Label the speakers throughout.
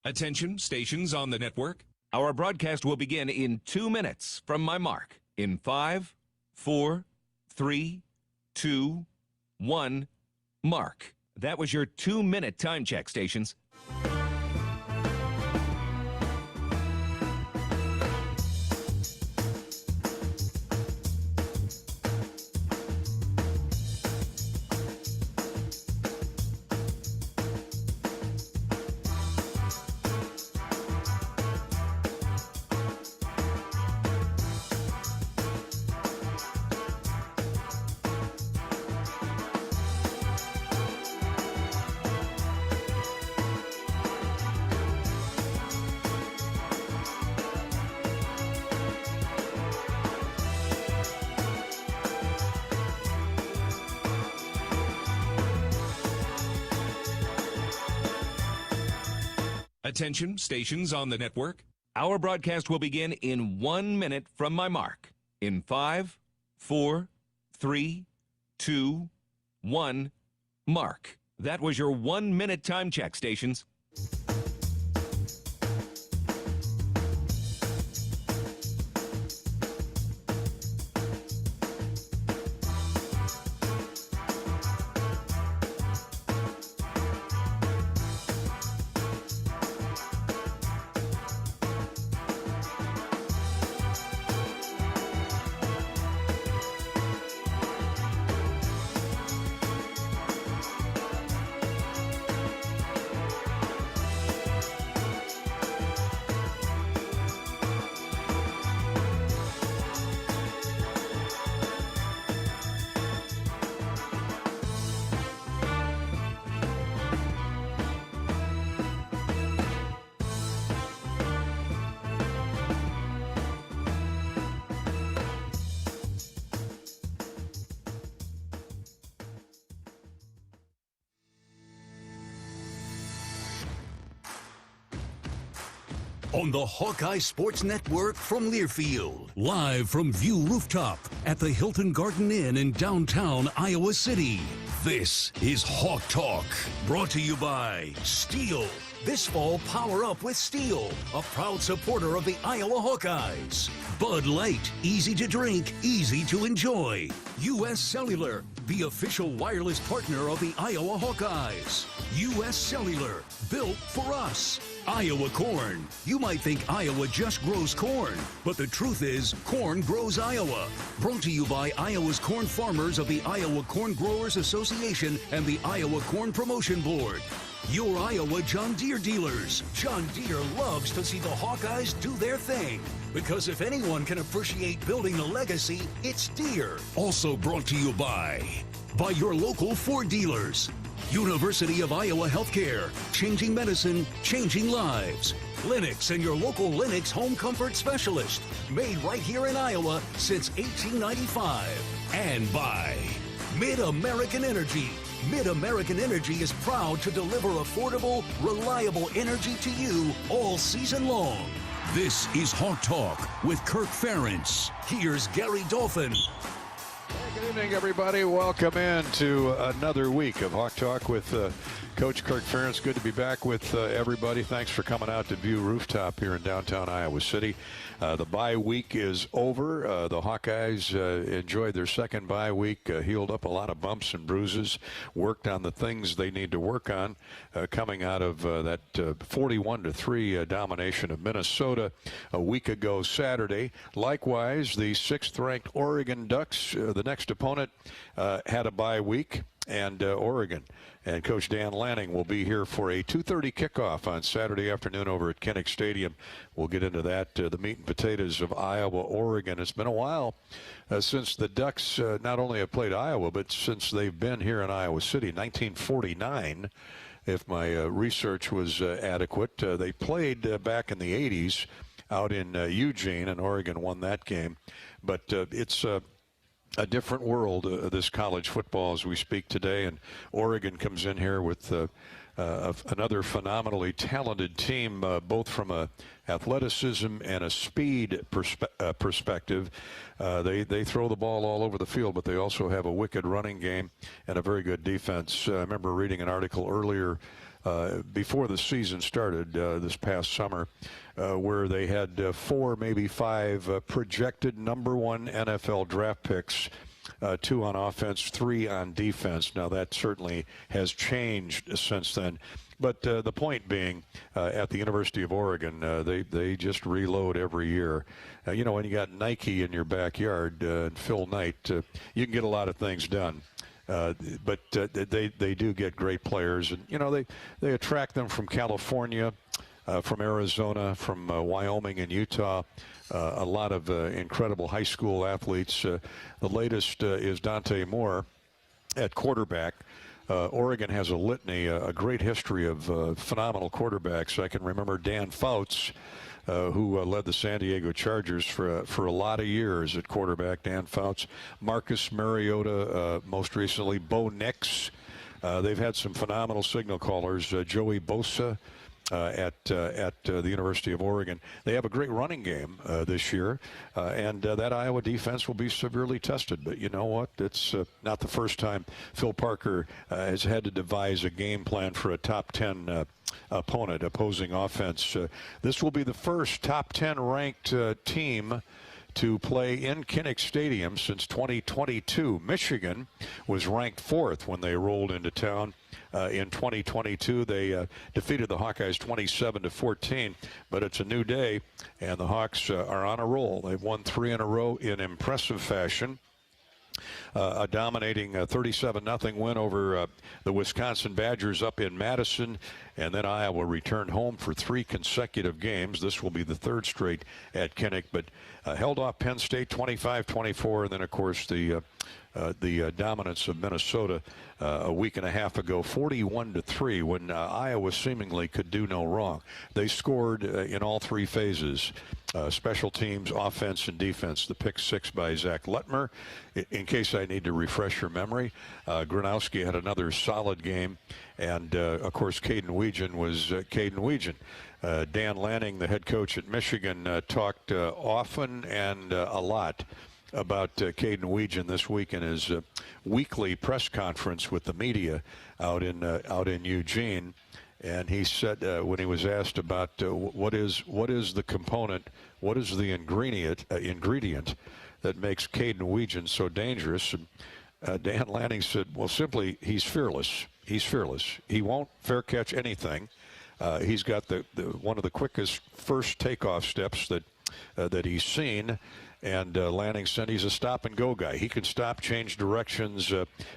Speaker 1: Attention, stations on the network. Our broadcast will begin in 2 minutes from my mark. In 5, 4, 3, 2, 1, mark. That was your 2-minute time check, stations. Attention, stations on the network. Our broadcast will begin in 1 minute from my mark. In 5, 4, 3, 2, 1, mark. That was your 1-minute time check, stations.
Speaker 2: On the Hawkeye Sports Network from Learfield. Live from View Rooftop at the Hilton Garden Inn in downtown Iowa City. This is Hawk Talk, brought to you by Steel. This fall, power up with Steel, a proud supporter of the Iowa Hawkeyes. Bud Light, easy to drink, easy to enjoy. U.S. Cellular, the official wireless partner of the Iowa Hawkeyes. U.S. Cellular, built for us. Iowa Corn. You might think Iowa just grows corn, but the truth is, corn grows Iowa. Brought to you by Iowa's corn farmers of the Iowa Corn Growers Association and the Iowa Corn Promotion Board. Your Iowa John Deere dealers. John Deere loves to see the Hawkeyes do their thing, because if anyone can appreciate building a legacy, it's Deere. Also brought to you by your local Ford dealers. University of Iowa Healthcare, changing medicine, changing lives. Lennox and your local Lennox home comfort specialist, made right here in Iowa since 1895. And by Mid-American Energy. Mid-American Energy is proud to deliver affordable, reliable energy to you all season long. This is Hawk Talk with Kirk Ferentz. Here's Gary Dolphin.
Speaker 3: Good evening, everybody. Welcome in to another week of Hawk Talk with Coach Kirk Ferentz. Good to be back with everybody. Thanks for coming out to View Rooftop here in downtown Iowa City. The bye week is over. The Hawkeyes enjoyed their second bye week, healed up a lot of bumps and bruises, worked on the things they need to work on coming out of that 41-3 domination of Minnesota a week ago Saturday. Likewise, the 6th-ranked Oregon Ducks, the next opponent, had a bye week. And Oregon. And Coach Dan Lanning will be here for a 2:30 kickoff on Saturday afternoon over at Kinnick Stadium. We'll get into that, the meat and potatoes of Iowa, Oregon. It's been a while since the Ducks not only have played Iowa, but since they've been here in Iowa City. 1949, if my research was adequate. They played back in the 80s out in Eugene, and Oregon won that game. But it's a different world, this college football as we speak today, and Oregon comes in here with another phenomenally talented team, both from a athleticism and a speed perspective. They throw the ball all over the field, but they also have a wicked running game and a very good defense. I remember reading an article earlier before the season started this past summer, where they had 4, maybe 5 projected #1 NFL draft picks, 2 on offense, 3 on defense. Now that certainly has changed since then. But the point being, at the University of Oregon, they just reload every year. You know, when you got Nike in your backyard and Phil Knight, you can get a lot of things done. But they do get great players, and you know they attract them from California, from Arizona, from Wyoming and Utah. A lot of incredible high school athletes. The latest is Dante Moore at quarterback. Oregon has a litany, a great history of phenomenal quarterbacks. I can remember Dan Fouts, who led the San Diego Chargers for a lot of years at quarterback. Dan Fouts, Marcus Mariota, most recently, Bo Nix. They've had some phenomenal signal callers. Joey Bosa at the University of Oregon. They have a great running game this year, and that Iowa defense will be severely tested. But you know what? It's not the first time Phil Parker has had to devise a game plan for a top 10 opposing offense. This will be the first top 10 ranked team to play in Kinnick Stadium since 2022. Michigan was ranked 4th when they rolled into town. In 2022, they defeated the Hawkeyes 27-14, but it's a new day, and the Hawks are on a roll. They've won 3 in a row in impressive fashion. A dominating 37-0 win over the Wisconsin Badgers up in Madison, and then Iowa returned home for 3 consecutive games. This will be the 3rd straight at Kinnick, but held off Penn State 25-24, and then of course the dominance of Minnesota a week and a half ago, 41-3, when Iowa seemingly could do no wrong. They scored in all 3 phases, special teams, offense, and defense. The pick 6 by Zach Lutmer. In case I need to refresh your memory, Gronowski had another solid game, and of course Caden Weegan was Caden Weegan. Dan Lanning, the head coach at Michigan, talked often and a lot about Caden Weegan this week in his weekly press conference with the media out in Eugene, and he said when he was asked about what is the component, what is the ingredient that makes Caden Weegan so dangerous, and Dan Lanning said, well, simply, he's fearless. He's fearless. He won't fair catch anything. He's got the one of the quickest first takeoff steps that he's seen. And Lanning said he's a stop-and-go guy. He can stop, change directions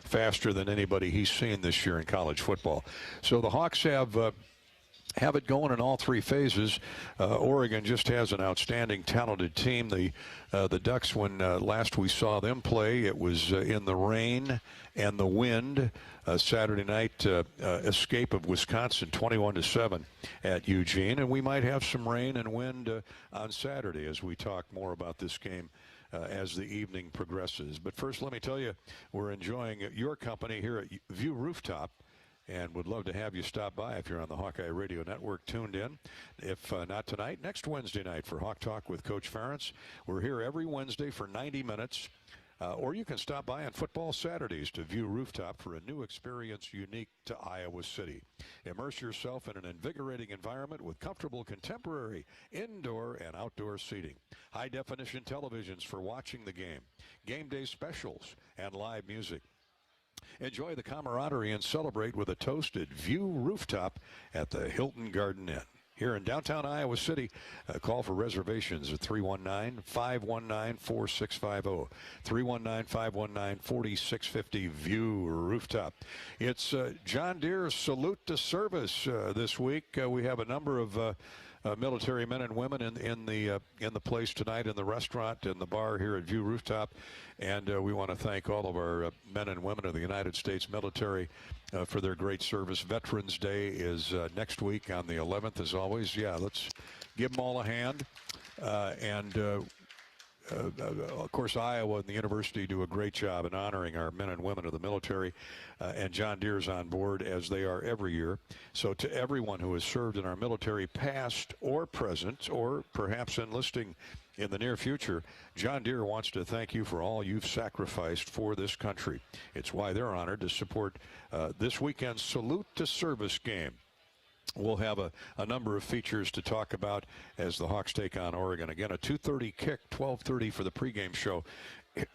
Speaker 3: faster than anybody he's seen this year in college football. So the Hawks have it going in all 3 phases. Oregon just has an outstanding, talented team. The Ducks, when last we saw them play, it was in the rain and the wind. Saturday night escape of Wisconsin 21-7 at Eugene, and we might have some rain and wind on Saturday as we talk more about this game as the evening progresses. But first, let me tell you, we're enjoying your company here at View Rooftop, and would love to have you stop by if you're on the Hawkeye Radio Network tuned in. If not tonight, next Wednesday night for Hawk Talk with Coach Ferentz. We're here every Wednesday for 90 minutes. Or you can stop by on football Saturdays to View Rooftop for a new experience unique to Iowa City. Immerse yourself in an invigorating environment with comfortable contemporary indoor and outdoor seating, high-definition televisions for watching the game, game day specials, and live music. Enjoy the camaraderie and celebrate with a toast at View Rooftop at the Hilton Garden Inn. Here in downtown Iowa City, call for reservations at 319-519-4650. 319-519-4650, View Rooftop. It's John Deere's Salute to Service this week. We have a number of military men and women in the place tonight, in the restaurant and the bar here at View Rooftop, and we want to thank all of our men and women of the United States military for their great service. Veterans Day is next week on the 11th, as always. Yeah, let's give them all a hand, and Of course, Iowa and the university do a great job in honoring our men and women of the military, and John Deere's on board, as they are every year. So to everyone who has served in our military, past or present, or perhaps enlisting in the near future, John Deere wants to thank you for all you've sacrificed for this country. It's why they're honored to support this weekend's Salute to Service game. We'll have a number of features to talk about as the Hawks take on Oregon. Again, a 2:30 kick, 12:30 for the pregame show.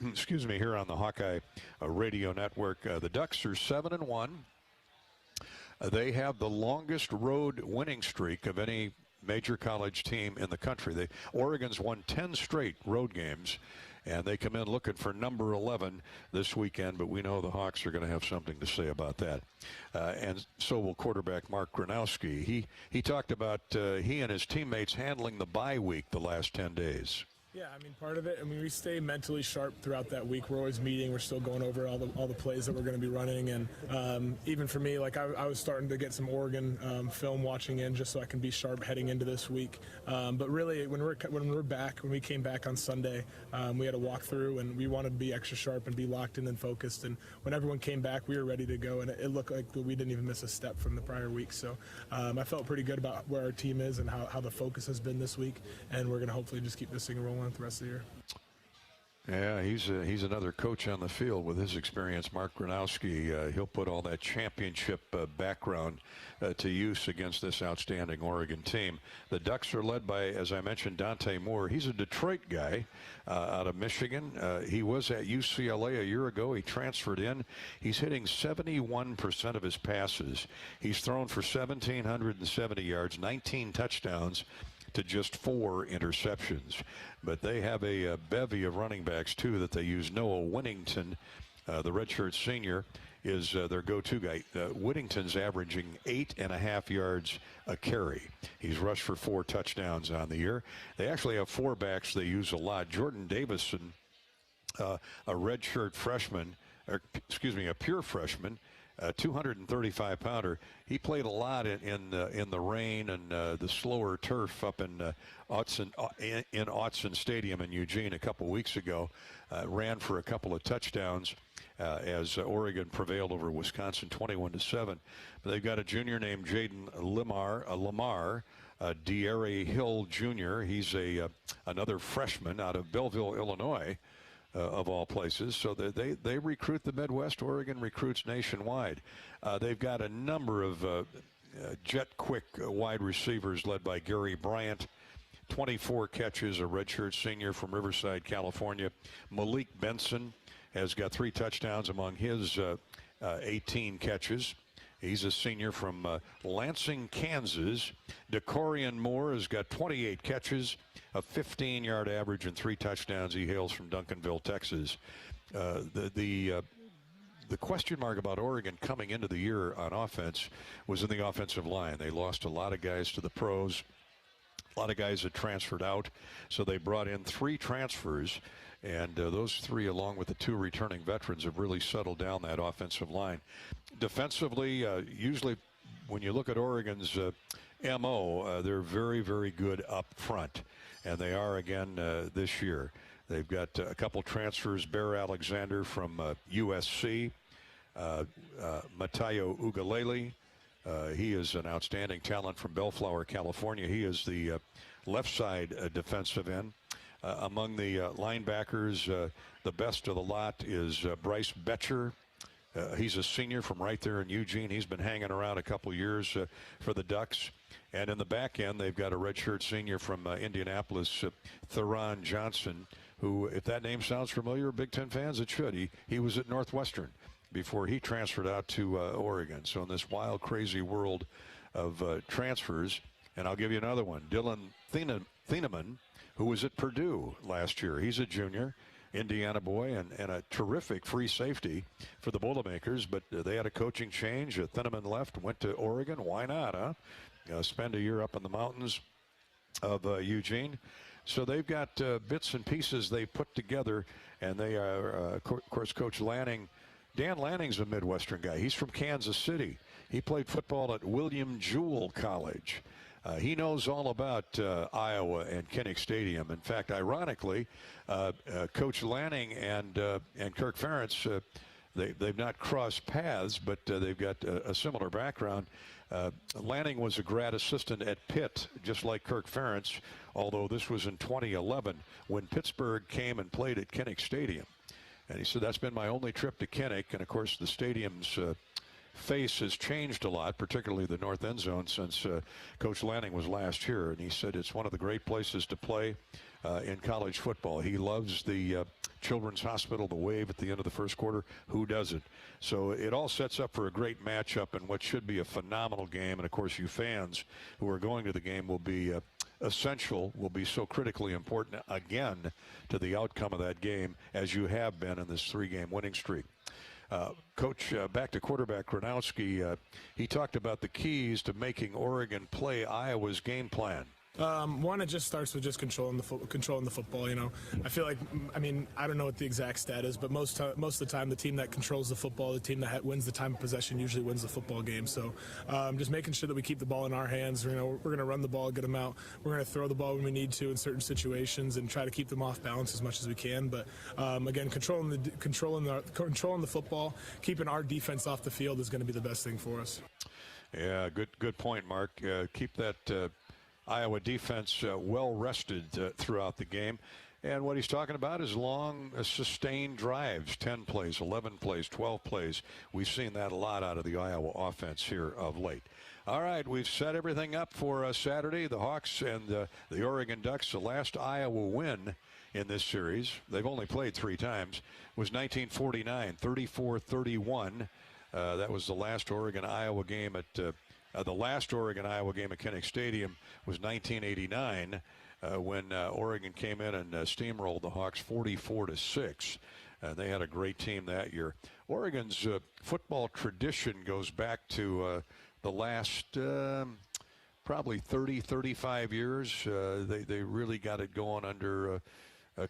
Speaker 3: Excuse me, here on the Hawkeye Radio Network. The Ducks are 7-1. They have the longest road winning streak of any major college team in the country. Oregon's won 10 straight road games, and they come in looking for number 11 this weekend, but we know the Hawks are going to have something to say about that. And so will quarterback Mark Gronowski. He talked about he and his teammates handling the bye week the last 10 days.
Speaker 4: Yeah, I mean, part of it, we stay mentally sharp throughout that week. We're always meeting. We're still going over all the plays that we're going to be running. And even for me, like I was starting to get some Oregon film watching in just so I can be sharp heading into this week. But really, when we came back on Sunday, we had a walkthrough, and we wanted to be extra sharp and be locked in and focused. And when everyone came back, we were ready to go. And it looked like we didn't even miss a step from the prior week. So I felt pretty good about where our team is and how the focus has been this week. And we're going to hopefully just keep this thing rolling the rest of the year.
Speaker 3: Yeah, he's another coach on the field with his experience. Mark Gronowski, he'll put all that championship background to use against this outstanding Oregon team. The Ducks are led by, as I mentioned, Dante Moore. He's a Detroit guy out of Michigan. He was at UCLA a year ago. He transferred in. He's hitting 71% of his passes. He's thrown for 1,770 yards, 19 touchdowns, to just 4 interceptions. But they have a bevy of running backs, too, that they use. Noah Whittington, the redshirt senior, is their go-to guy. Whittington's averaging 8.5 yards a carry. He's rushed for 4 touchdowns on the year. They actually have 4 backs they use a lot. Jordan Davison, a redshirt freshman, a pure freshman, 235-pounder. He played a lot in the rain and the slower turf up in Autzen Stadium in Eugene a couple weeks ago. Ran for a couple of touchdowns as Oregon prevailed over Wisconsin 21-7. But they've got a junior named Jaden Lamar, De'Aaron Hill Jr. He's another freshman out of Belleville, Illinois. Of all places. So they recruit the Midwest. Oregon recruits nationwide. They've got a number of jet quick wide receivers led by Gary Bryant, 24 catches, a redshirt senior from Riverside, California. Malik Benson has got 3 touchdowns among his 18 catches. He's a senior from Lansing, Kansas. DeCorian Moore has got 28 catches, a 15-yard average, and 3 touchdowns. He hails from Duncanville, Texas. The question mark about Oregon coming into the year on offense was in the offensive line. They lost a lot of guys to the pros. A lot of guys had transferred out, so they brought in 3 transfers, and those 3, along with the 2 returning veterans, have really settled down that offensive line. Defensively, usually when you look at Oregon's MO, they're very, very good up front, and they are again this year. They've got a couple transfers. Bear Alexander from USC, Matayo Ugalele. He is an outstanding talent from Bellflower, California. He is the left side defensive end. Among the linebackers, the best of the lot is Bryce Betcher. He's a senior from right there in Eugene. He's been hanging around a couple years for the Ducks. And in the back end, they've got a redshirt senior from Indianapolis, Theron Johnson, who, if that name sounds familiar, Big Ten fans, it should. He was at Northwestern before he transferred out to Oregon. So in this wild, crazy world of transfers, and I'll give you another one, Dylan Thieneman, who was at Purdue last year. He's a junior, Indiana boy, and a terrific free safety for the Boilermakers, but they had a coaching change. Thieneman left, went to Oregon. Why not, huh? Spend a year up in the mountains of Eugene. So they've got bits and pieces they put together, and they are, of course, Coach Lanning. Dan Lanning's a Midwestern guy. He's from Kansas City. He played football at William Jewell College. He knows all about Iowa and Kinnick Stadium. In fact, ironically, Coach Lanning and Kirk Ferentz, they've not crossed paths, but they've got a similar background. Lanning was a grad assistant at Pitt, just like Kirk Ferentz, although this was in 2011 when Pittsburgh came and played at Kinnick Stadium. And he said, that's been my only trip to Kinnick. And, of course, the stadium's face has changed a lot, particularly the north end zone, since Coach Lanning was last here. And he said it's one of the great places to play in college football. He loves the Children's Hospital, the wave at the end of the first quarter. Who doesn't? So it all sets up for a great matchup and what should be a phenomenal game. And, of course, you fans who are going to the game will be essential, will be so critically important again to the outcome of that game, as you have been in this 3-game winning streak. Coach, back to quarterback Gronowski, he talked about the keys to making Oregon play Iowa's game plan.
Speaker 4: One, it just starts with just controlling the football. You know, I feel like, I mean, I don't know what the exact stat is, but most of the time, the team that controls the football, the team that wins the time of possession, usually wins the football game. So, just making sure that we keep the ball in our hands. You know, we're going to run the ball, get them out. We're going to throw the ball when we need to in certain situations, and try to keep them off balance as much as we can. But again, controlling the football, keeping our defense off the field is going to be the best thing for us.
Speaker 3: Yeah, good point, Mark. Keep that Iowa defense well rested throughout the game. And what he's talking about is long, sustained drives, 10 plays, 11 plays, 12 plays. We've seen that a lot out of the Iowa offense here of late. All right, we've set everything up for Saturday. The Hawks and the Oregon Ducks, the last Iowa win in this series, they've only played 3 times, was 1949, 34-31. That was the last Oregon-Iowa game at the last Oregon-Iowa game at Kinnick Stadium was 1989 when Oregon came in and steamrolled the Hawks 44-6. They had a great team that year. Oregon's football tradition goes back to the last probably 35 years. They really got it going under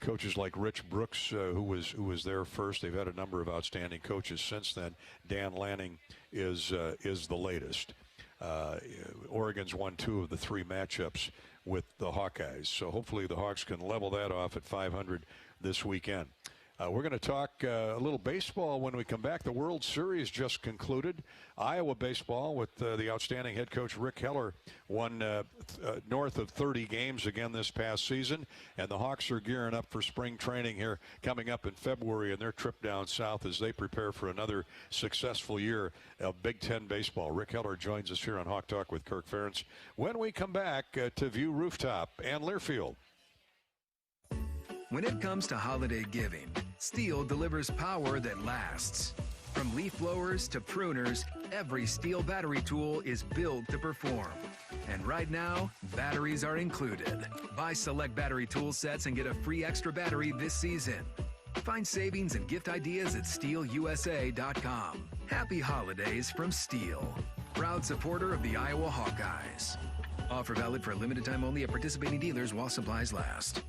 Speaker 3: coaches like Rich Brooks, who was there first. They've had a number of outstanding coaches since then. Dan Lanning is the latest. Oregon's won 2 of the 3 matchups with the Hawkeyes. So hopefully the Hawks can level that off at 500 this weekend. We're going to talk a little baseball when we come back. The World Series just concluded. Iowa baseball with the outstanding head coach Rick Heller won north of 30 games again this past season. And the Hawks are gearing up for spring training here coming up in February and their trip down south as they prepare for another successful year of Big Ten baseball. Rick Heller joins us here on Hawk Talk with Kirk Ferentz when we come back to View Rooftop and Learfield.
Speaker 5: When it comes to holiday giving, Steel delivers power that lasts. From leaf blowers to pruners, every Steel battery tool is built to perform. And right now, batteries are included. Buy select battery tool sets and get a free extra battery this season. Find savings and gift ideas at SteelUSA.com. Happy holidays from Steel, proud supporter of the Iowa Hawkeyes. Offer valid for a limited time only at participating dealers while supplies last.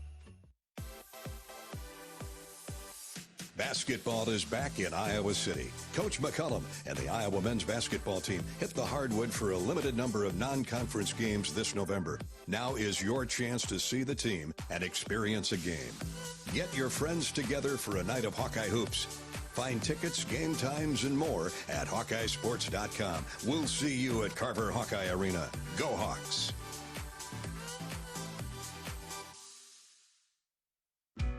Speaker 6: Basketball is back in Iowa City. Coach McCullum and the Iowa men's basketball team hit the hardwood for a limited number of non-conference games this November. Now is your chance to see the team and experience a game. Get your friends together for a night of Hawkeye hoops. Find tickets, game times, and more at HawkeyeSports.com. We'll see you at Carver Hawkeye Arena. Go Hawks!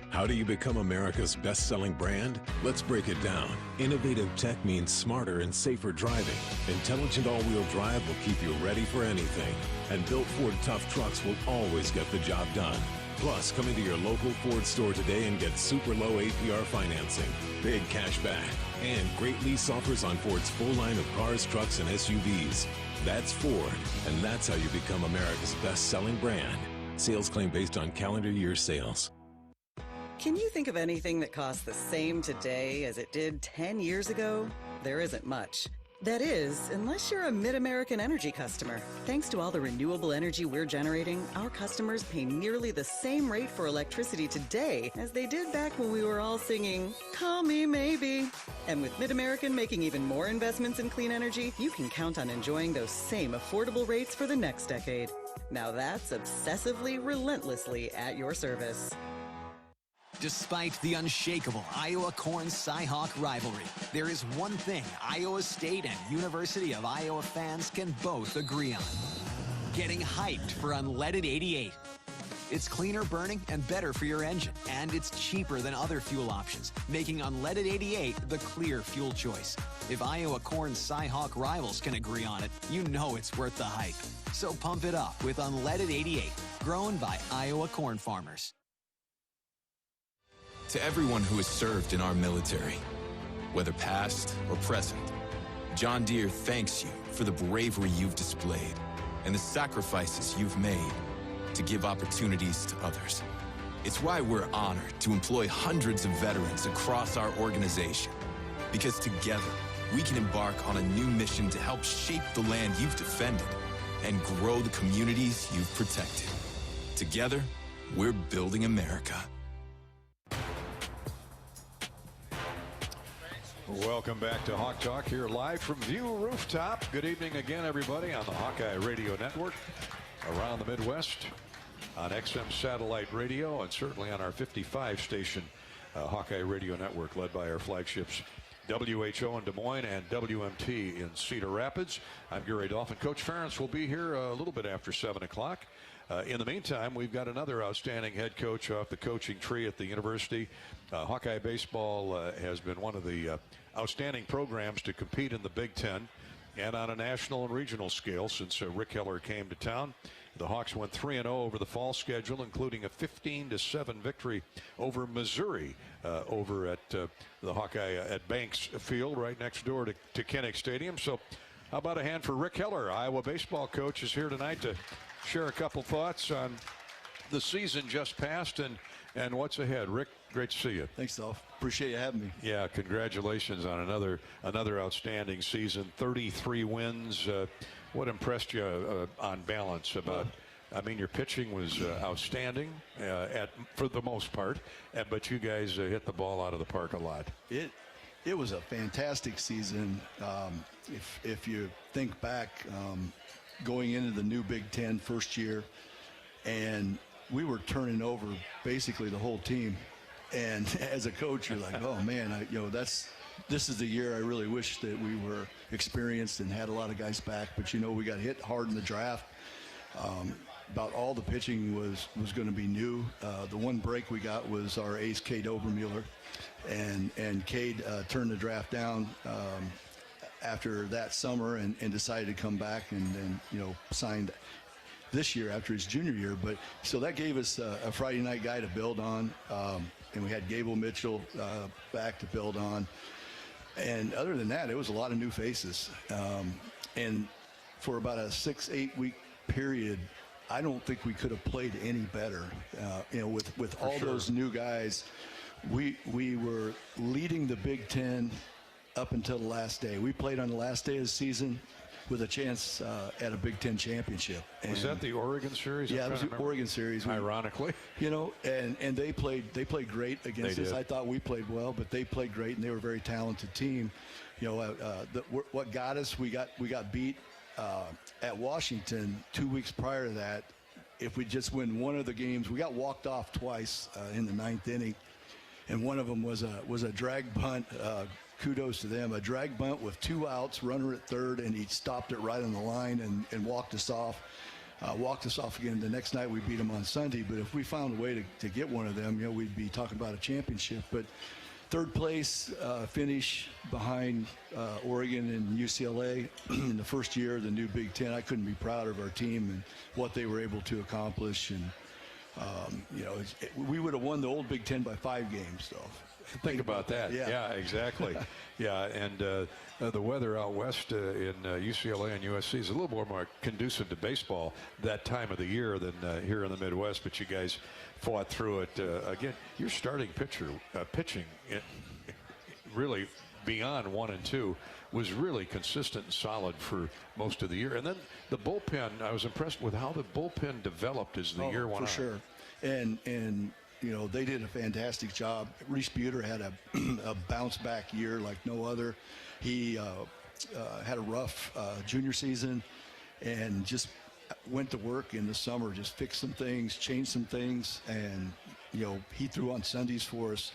Speaker 7: How do you become America's best-selling brand? Let's break it down. Innovative tech means smarter and safer driving. Intelligent all-wheel drive will keep you ready for anything. And built Ford tough trucks will always get the job done. Plus, come into your local Ford store today and get super low APR financing, big cash back, and great lease offers on Ford's full line of cars, trucks, and SUVs. That's Ford, and that's how you become America's best-selling brand. Sales claim based on calendar year sales.
Speaker 8: Can you think of anything that costs the same today as it did 10 years ago? There isn't much. That is, unless you're a Mid-American Energy customer. Thanks to all the renewable energy we're generating, our customers pay nearly the same rate for electricity today as they did back when we were all singing, "Call Me Maybe." And with Mid-American making even more investments in clean energy, you can count on enjoying those same affordable rates for the next decade. Now that's obsessively, relentlessly at your service.
Speaker 9: Despite the unshakable Iowa Corn-Cyhawk rivalry, there is one thing Iowa State and University of Iowa fans can both agree on: getting hyped for Unleaded 88. It's cleaner burning and better for your engine, and it's cheaper than other fuel options, making Unleaded 88 the clear fuel choice. If Iowa Corn-Cyhawk rivals can agree on it, you know it's worth the hype. So pump it up with Unleaded 88, grown by Iowa corn farmers.
Speaker 10: To everyone who has served in our military, whether past or present, John Deere thanks you for the bravery you've displayed and the sacrifices you've made to give opportunities to others. It's why we're honored to employ hundreds of veterans across our organization, because together we can embark on a new mission to help shape the land you've defended and grow the communities you've protected. Together, we're building America.
Speaker 3: Welcome back to Hawk Talk here live from View Rooftop. Good evening again, everybody, on the Hawkeye Radio Network around the Midwest, on XM Satellite Radio, and certainly on our 55-station Hawkeye Radio Network, led by our flagships WHO in Des Moines and WMT in Cedar Rapids. I'm Gary Dolphin. Coach Ferentz will be here a little bit after 7 o'clock. In the meantime, we've got another outstanding head coach off the coaching tree at the university. Hawkeye baseball has been one of the outstanding programs to compete in the Big Ten and on a national and regional scale since Rick Heller came to town. The Hawks went 3-0 over the fall schedule, including a 15-7 victory over Missouri over at the Hawkeye at Banks Field right next door to Kinnick Stadium. So how about a hand for Rick Heller? Iowa baseball coach is here tonight to share a couple thoughts on the season just passed and what's ahead. Rick, great to see you.
Speaker 11: Thanks, Dolph. Appreciate you having me.
Speaker 3: Yeah, congratulations on another outstanding season. 33 wins. What impressed you on balance about? I mean, your pitching was outstanding for the most part, but you guys hit the ball out of the park a lot.
Speaker 11: It was a fantastic season. If you think back, going into the new Big Ten first year, and we were turning over basically the whole team. And as a coach, you're like, oh man, this is the year I really wish that we were experienced and had a lot of guys back. But we got hit hard in the draft. About all the pitching was going to be new. The one break we got was our ace, Cade Obermueller, and Cade turned the draft down after that summer and decided to come back and signed this year after his junior year. But so that gave us a Friday night guy to build on, and we had Gable Mitchell back to build on. And other than that, it was a lot of new faces. And for about a 6-8 week period, I don't think we could have played any better. With all those new guys, we were leading the Big Ten up until the last day. We played on the last day of the season with a chance at a Big Ten championship.
Speaker 3: Was that the Oregon series?
Speaker 11: Yeah, it was the Oregon series.
Speaker 3: Ironically.
Speaker 11: And they played great against us. I thought we played well, but they played great, and they were a very talented team. What got us, we got beat at Washington 2 weeks prior to that. If we just win one of the games, we got walked off twice in the 9th inning, and one of them was a drag bunt. Kudos to them. A drag bunt with 2 outs, runner at third, and he stopped it right on the line and walked us off. Walked us off again. The next night we beat them on Sunday. But if we found a way to get one of them, we'd be talking about a championship. But third place finish behind Oregon and UCLA in the first year of the new Big Ten. I couldn't be prouder of our team and what they were able to accomplish. And we would have won the old Big Ten by 5 games, though.
Speaker 3: Think about that. Yeah, exactly. Yeah, and the weather out west in UCLA and USC is a little more conducive to baseball that time of the year than here in the Midwest, but you guys fought through it. Again, your starting pitching really beyond 1 and 2, was really consistent and solid for most of the year. And then the bullpen, I was impressed with how the bullpen developed as the year went on.
Speaker 11: For sure. And you know, they did a fantastic job. Reese Buter had a bounce-back year like no other. He had a rough junior season and just went to work in the summer, just fixed some things, changed some things, and, you know, he threw on Sundays for us.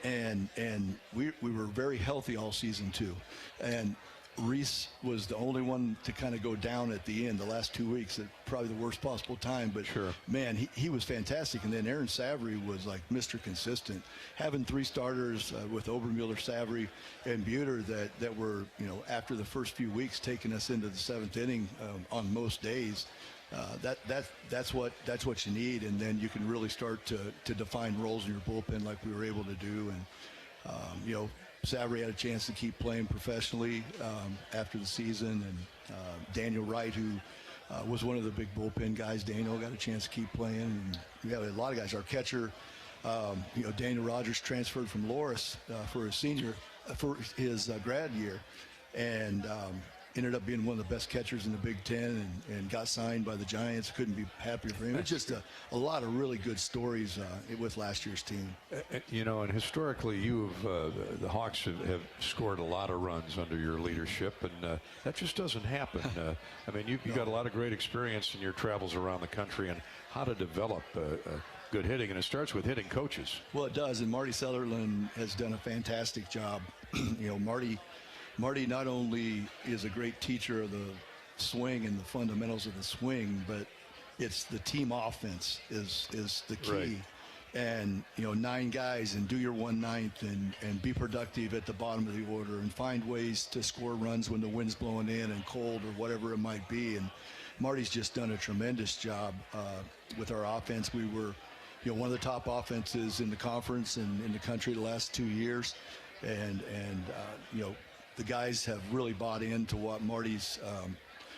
Speaker 11: and we were very healthy all season too. And Reese was the only one to kind of go down at the end, the last 2 weeks, at probably the worst possible time. But
Speaker 3: sure,
Speaker 11: man, he was fantastic. And then Aaron Savary was like Mr. Consistent. Having 3 starters with Obermuller, Savary, and Buter that were, you know, after the first few weeks taking us into the 7th inning on most days. That's what you need, and then you can really start to define roles in your bullpen like we were able to do. And you know, Savary had a chance to keep playing professionally after the season, and Daniel Wright, who was one of the big bullpen guys, Daniel got a chance to keep playing. And we have a lot of guys. Our catcher, you know, Daniel Rogers transferred from Loris for his grad year, and ended up being one of the best catchers in the Big Ten, and got signed by the Giants. Couldn't be happier for him. It's just a lot of really good stories with last year's team.
Speaker 3: You know, and historically, the Hawks have scored a lot of runs under your leadership, and that just doesn't happen. I mean, you got a lot of great experience in your travels around the country and how to develop good hitting, and it starts with hitting coaches.
Speaker 11: Well, it does, and Marty Sutherland has done a fantastic job. You know, Marty not only is a great teacher of the swing and the fundamentals of the swing, but it's the team offense is the key.
Speaker 3: Right.
Speaker 11: And, you know, 9 guys and do your 1/9 and be productive at the bottom of the order and find ways to score runs when the wind's blowing in and cold or whatever it might be. And Marty's just done a tremendous job with our offense. We were, you know, one of the top offenses in the conference and in the country the last 2 years. And you know, the guys have really bought into what Marty's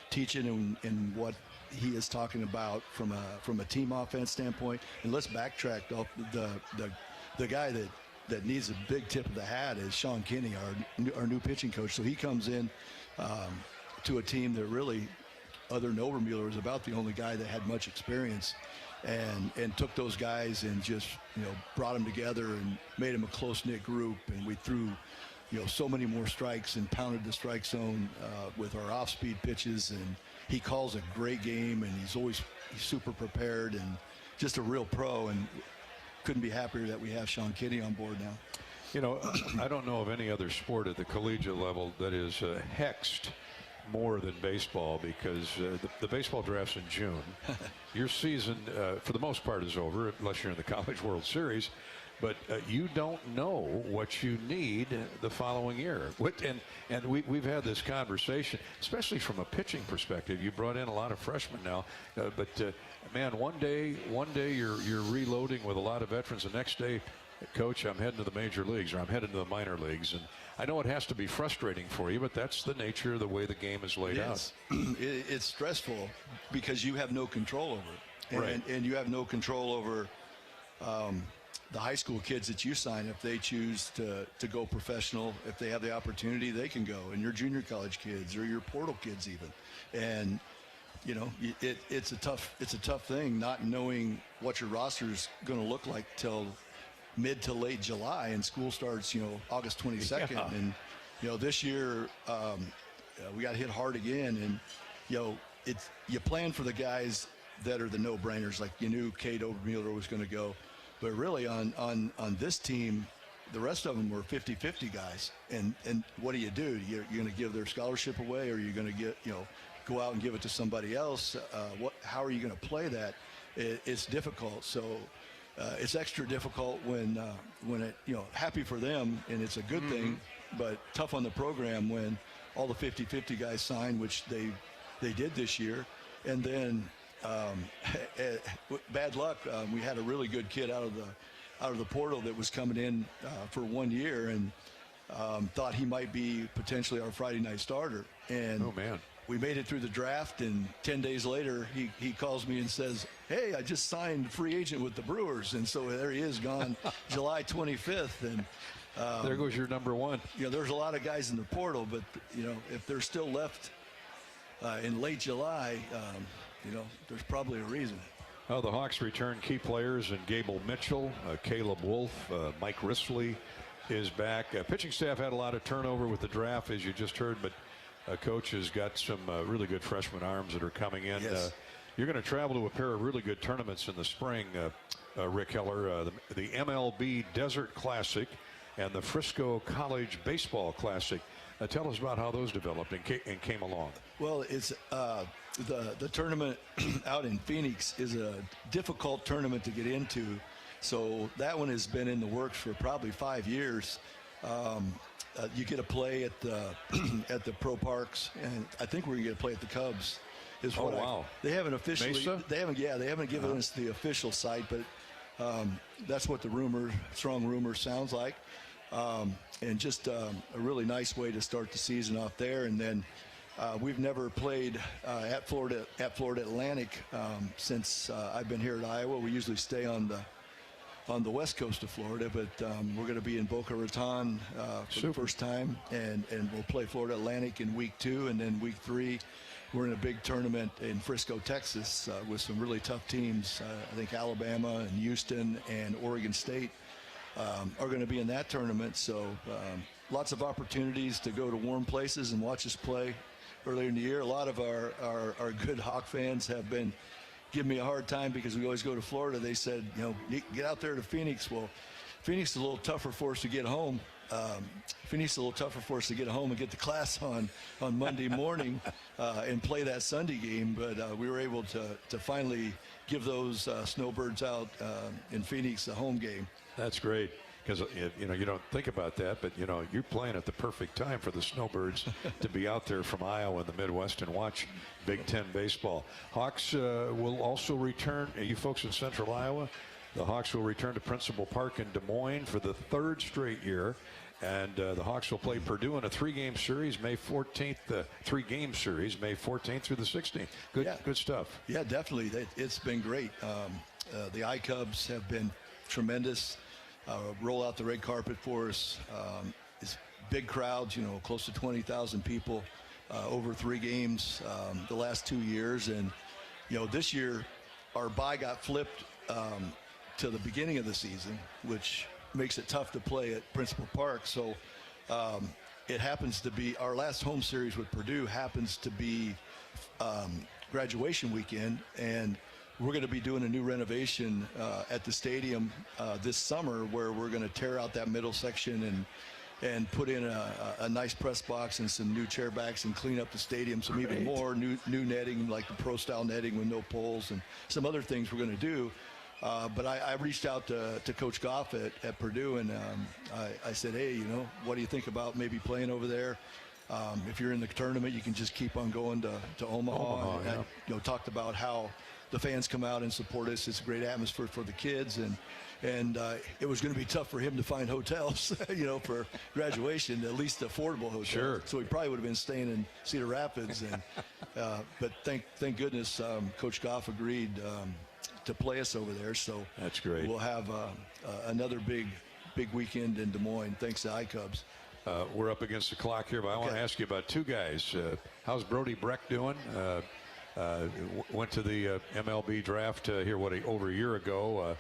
Speaker 11: teaching and what he is talking about from a team offense standpoint. And let's backtrack. The guy that needs a big tip of the hat is Sean Kinney, our new pitching coach. So he comes in to a team that really, other than Obermuller, was about the only guy that had much experience, and took those guys and just, you know, brought them together and made them a close-knit group. And we threw, you know, so many more strikes and pounded the strike zone with our off-speed pitches. And he calls a great game, and he's super prepared and just a real pro. And couldn't be happier that we have Sean Kinney on board now.
Speaker 3: You know, I don't know of any other sport at the collegiate level that is hexed more than baseball, because the baseball draft's in June. Your season, for the most part, is over, unless you're in the College World Series. But you don't know what you need the following year. And we've had this conversation, especially from a pitching perspective. You brought in a lot of freshmen now, but man, one day you're reloading with a lot of veterans. The next day, Coach, I'm heading to the major leagues, or I'm heading to the minor leagues. And I know it has to be frustrating for you, but that's the nature of the way the game is laid out.
Speaker 11: It's stressful because you have no control over it.
Speaker 3: Right.
Speaker 11: And you have no control over the high school kids that you sign. If they choose to go professional, if they have the opportunity, they can go. And your junior college kids or your portal kids even. And, you know, it's a tough thing not knowing what your roster is going to look like till mid to late July, and school starts, you know, August 22nd. Yeah. And, you know, this year we got hit hard again, and, you know, you plan for the guys that are the no-brainers, like you knew Cade Obermuller was going to go. But really on this team, the rest of them were 50-50 guys. And what do? You're going to give their scholarship away, or you're going to go out and give it to somebody else? How are you going to play that? It's difficult. So it's extra difficult when it, you know, happy for them, and it's a good thing, but tough on the program when all the 50-50 guys signed, which they did this year. And then bad luck. We had a really good kid out of the portal that was coming in for 1 year, and thought he might be potentially our Friday night starter. And
Speaker 3: oh man,
Speaker 11: we made it through the draft, and 10 days later he calls me and says, "Hey, I just signed free agent with the Brewers." And so there he is, gone July 25th. And
Speaker 3: There goes your number one.
Speaker 11: There's a lot of guys in the portal, but if they're still left in late July, there's probably a reason.
Speaker 3: Well, the Hawks return key players and Gable Mitchell, Caleb Wolf, Mike Risley is back. Pitching staff had a lot of turnover with the draft, as you just heard, but Coach has got some really good freshman arms that are coming in.
Speaker 11: Yes.
Speaker 3: You're going to travel to a pair of really good tournaments in the spring, Rick Heller, the MLB Desert Classic and the Frisco College Baseball Classic. Tell us about how those developed and came along.
Speaker 11: Well, it's the tournament out in Phoenix is a difficult tournament to get into. So that one has been in the works for probably 5 years. You get to play at the at the pro parks, and I think we're gonna get to play at the Cubs. They haven't officially.
Speaker 3: Mesa?
Speaker 11: They haven't given us the official site, but that's what the strong rumor sounds like. And just a really nice way to start the season off there. And then we've never played at Florida Atlantic since I've been here at Iowa. We usually stay on the west coast of Florida, but we're going to be in Boca Raton for the first time, and we'll play Florida Atlantic in week 2, and then week 3 we're in a big tournament in Frisco, Texas, with some really tough teams. I think Alabama and Houston and Oregon State are going to be in that tournament. So lots of opportunities to go to warm places and watch us play earlier in the year. A lot of our good Hawk fans have been giving me a hard time because we always go to Florida. They said, get out there to Phoenix. Well, Phoenix is a little tougher for us to get home. Phoenix is a little tougher for us to get home and get to class on Monday morning and play that Sunday game. But we were able to finally give those snowbirds out in Phoenix a home game.
Speaker 3: That's great, because you don't think about that, but you're playing at the perfect time for the Snowbirds to be out there from Iowa and the Midwest and watch Big Ten baseball. Hawks will also return. You folks in Central Iowa, the Hawks will return to Principal Park in Des Moines for the 3rd straight year. And the Hawks will play Purdue in a 3-game series May 14th, 3-game series May 14th through the 16th. Good stuff.
Speaker 11: Yeah, definitely. It's been great. The iCubs have been tremendous. Roll out the red carpet for us. It's big crowds, close to 20,000 people over 3 games the last 2 years. And, this year our bye got flipped to the beginning of the season, which makes it tough to play at Principal Park. So it happens to be our last home series with Purdue happens to be graduation weekend, and we're going to be doing a new renovation at the stadium this summer, where we're going to tear out that middle section and put in a nice press box and some new chair backs and clean up the stadium. Some even more new netting, like the pro style netting with no poles, and some other things we're going to do. But I reached out to Coach Goff at Purdue, and I said, hey, what do you think about maybe playing over there? If you're in the tournament, you can just keep on going to Omaha. And I talked about how the fans come out and support us. It's a great atmosphere for the kids, and it was going to be tough for him to find hotels, for graduation, at least affordable hotels.
Speaker 3: Sure.
Speaker 11: So he probably would have been staying in Cedar Rapids, and but thank goodness Coach Goff agreed to play us over there. So
Speaker 3: that's great.
Speaker 11: We'll have another big weekend in Des Moines, thanks to iCubs.
Speaker 3: We're up against the clock here, but I want to ask you about 2 guys. How's Brody Breck doing? Went to the MLB draft over a year ago.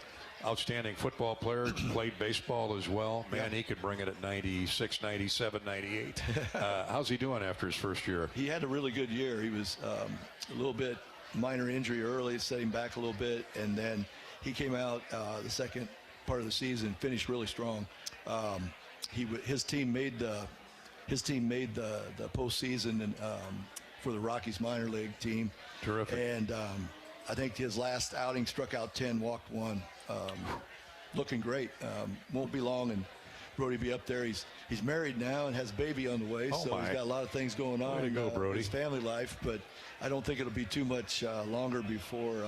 Speaker 3: Outstanding football player, played baseball as well. Man, he could bring it at 96, 97, 98. How's he doing after his first year?
Speaker 11: He had a really good year. He was a little bit minor injury early, set him back a little bit, and then he came out the second part of the season, finished really strong. His team made the postseason and for the Rockies minor league team.
Speaker 3: Terrific.
Speaker 11: And I think his last outing struck out 10, walked 1. Looking great. Won't be long and Brody be up there. He's married now and has a baby on the way, so he's got a lot of things going on in his family life. But I don't think it'll be too much longer before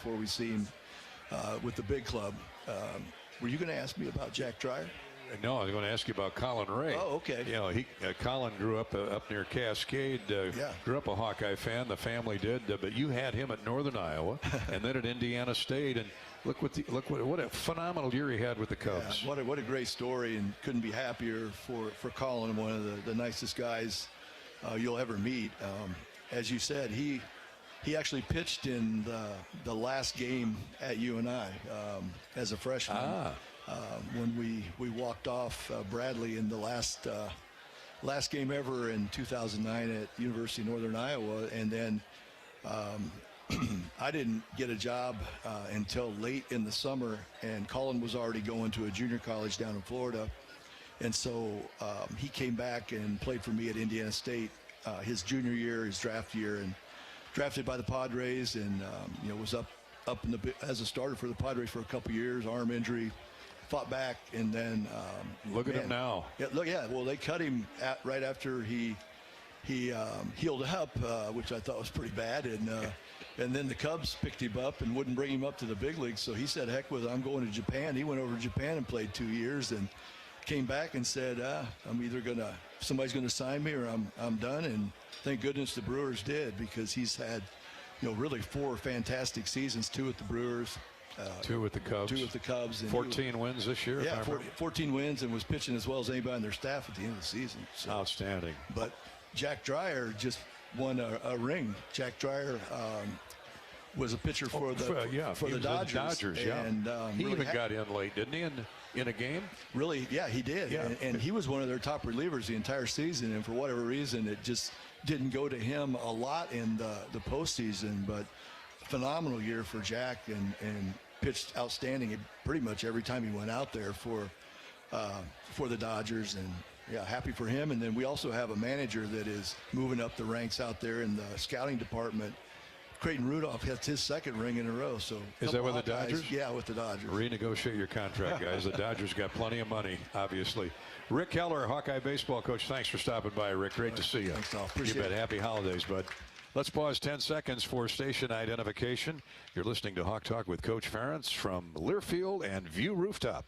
Speaker 11: we see him with the big club. Were you going to ask me about Jack Dreyer?
Speaker 3: No, I was going to ask you about Colin Ray.
Speaker 11: Oh, okay.
Speaker 3: You know, Colin grew up near Cascade. Grew up a Hawkeye fan. The family did. But you had him at Northern Iowa, and then at Indiana State. And look what a phenomenal year he had with the Cubs.
Speaker 11: Yeah, what a great story, and couldn't be happier for Colin, one of the nicest guys you'll ever meet. As you said, he actually pitched in the last game at UNI as a freshman. When we walked off Bradley in the last game ever in 2009 at University of Northern Iowa, and then I didn't get a job until late in the summer, and Colin was already going to a junior college down in Florida, and so he came back and played for me at Indiana State his junior year, his draft year, and drafted by the Padres, and was up as a starter for the Padres for a couple years. Arm injury, fought back, and then
Speaker 3: look at him now.
Speaker 11: Yeah, well, they cut him right after he healed up, which I thought was pretty bad, and then the Cubs picked him up and wouldn't bring him up to the big leagues. So he said, "Heck with it, I'm going to Japan." He went over to Japan and played 2 years, and came back and said, "I'm either somebody's gonna sign me or I'm done." And thank goodness the Brewers did, because he's had, really 4 fantastic seasons, 2 with the Brewers,
Speaker 3: 2 with the Cubs.
Speaker 11: 2 with the Cubs. And
Speaker 3: 14 wins this year.
Speaker 11: Yeah, 14 wins, and was pitching as well as anybody on their staff at the end of the season. So.
Speaker 3: Outstanding.
Speaker 11: But Jack Dreyer just won a ring. Jack Dreyer was a pitcher for the Dodgers. And
Speaker 3: he really got in late, didn't he? In a game?
Speaker 11: Really, yeah, he did.
Speaker 3: Yeah.
Speaker 11: And he was one of their top relievers the entire season, and for whatever reason, it just didn't go to him a lot in the postseason. But phenomenal year for Jack, and pitched outstanding pretty much every time he went out there for the Dodgers. And yeah, happy for him. And then we also have a manager that is moving up the ranks out there in the scouting department. Creighton Rudolph has his 2nd ring in a row. So
Speaker 3: is that with the Dodgers?
Speaker 11: Yeah, with the Dodgers.
Speaker 3: Renegotiate your contract, guys. The Dodgers got plenty of money, obviously. Rick Keller, Hawkeye baseball coach. Thanks for stopping by, Rick. Great to see you.
Speaker 11: Thanks, Al. Appreciate it.
Speaker 3: Happy holidays, bud. Let's pause 10 seconds for station identification. You're listening to Hawk Talk with Coach Ferentz from Learfield and View Rooftop.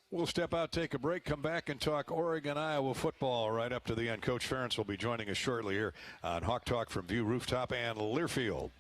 Speaker 3: We'll step out, take a break, come back and talk Oregon, Iowa football right up to the end. Coach Ferentz will be joining us shortly here on Hawk Talk from View Rooftop and Learfield.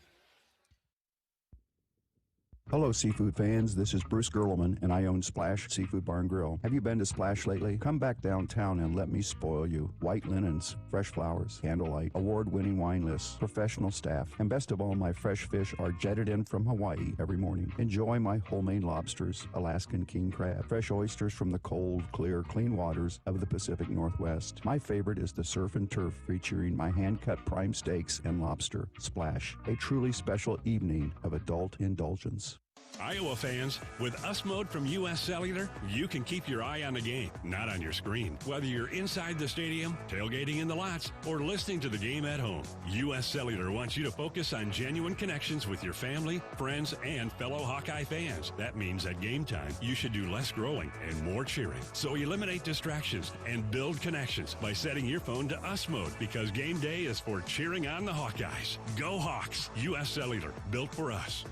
Speaker 12: Hello, seafood fans. This is Bruce Gerleman, and I own Splash Seafood Bar and Grill. Have you been to Splash lately? Come back downtown and let me spoil you. White linens, fresh flowers, candlelight, award-winning wine lists, professional staff, and best of all, my fresh fish are jetted in from Hawaii every morning. Enjoy my homemade lobsters, Alaskan king crab, fresh oysters from the cold, clear, clean waters of the Pacific Northwest. My favorite is the surf and turf, featuring my hand-cut prime steaks and lobster. Splash, a truly special evening of adult indulgence.
Speaker 13: Iowa fans, with US Mode from US Cellular, you can keep your eye on the game, not on your screen. Whether you're inside the stadium, tailgating in the lots, or listening to the game at home, US Cellular wants you to focus on genuine connections with your family, friends, and fellow Hawkeye fans. That means at game time, you should do less growling and more cheering. So eliminate distractions and build connections by setting your phone to US Mode, because game day is for cheering on the Hawkeyes. Go Hawks! US Cellular, built for us.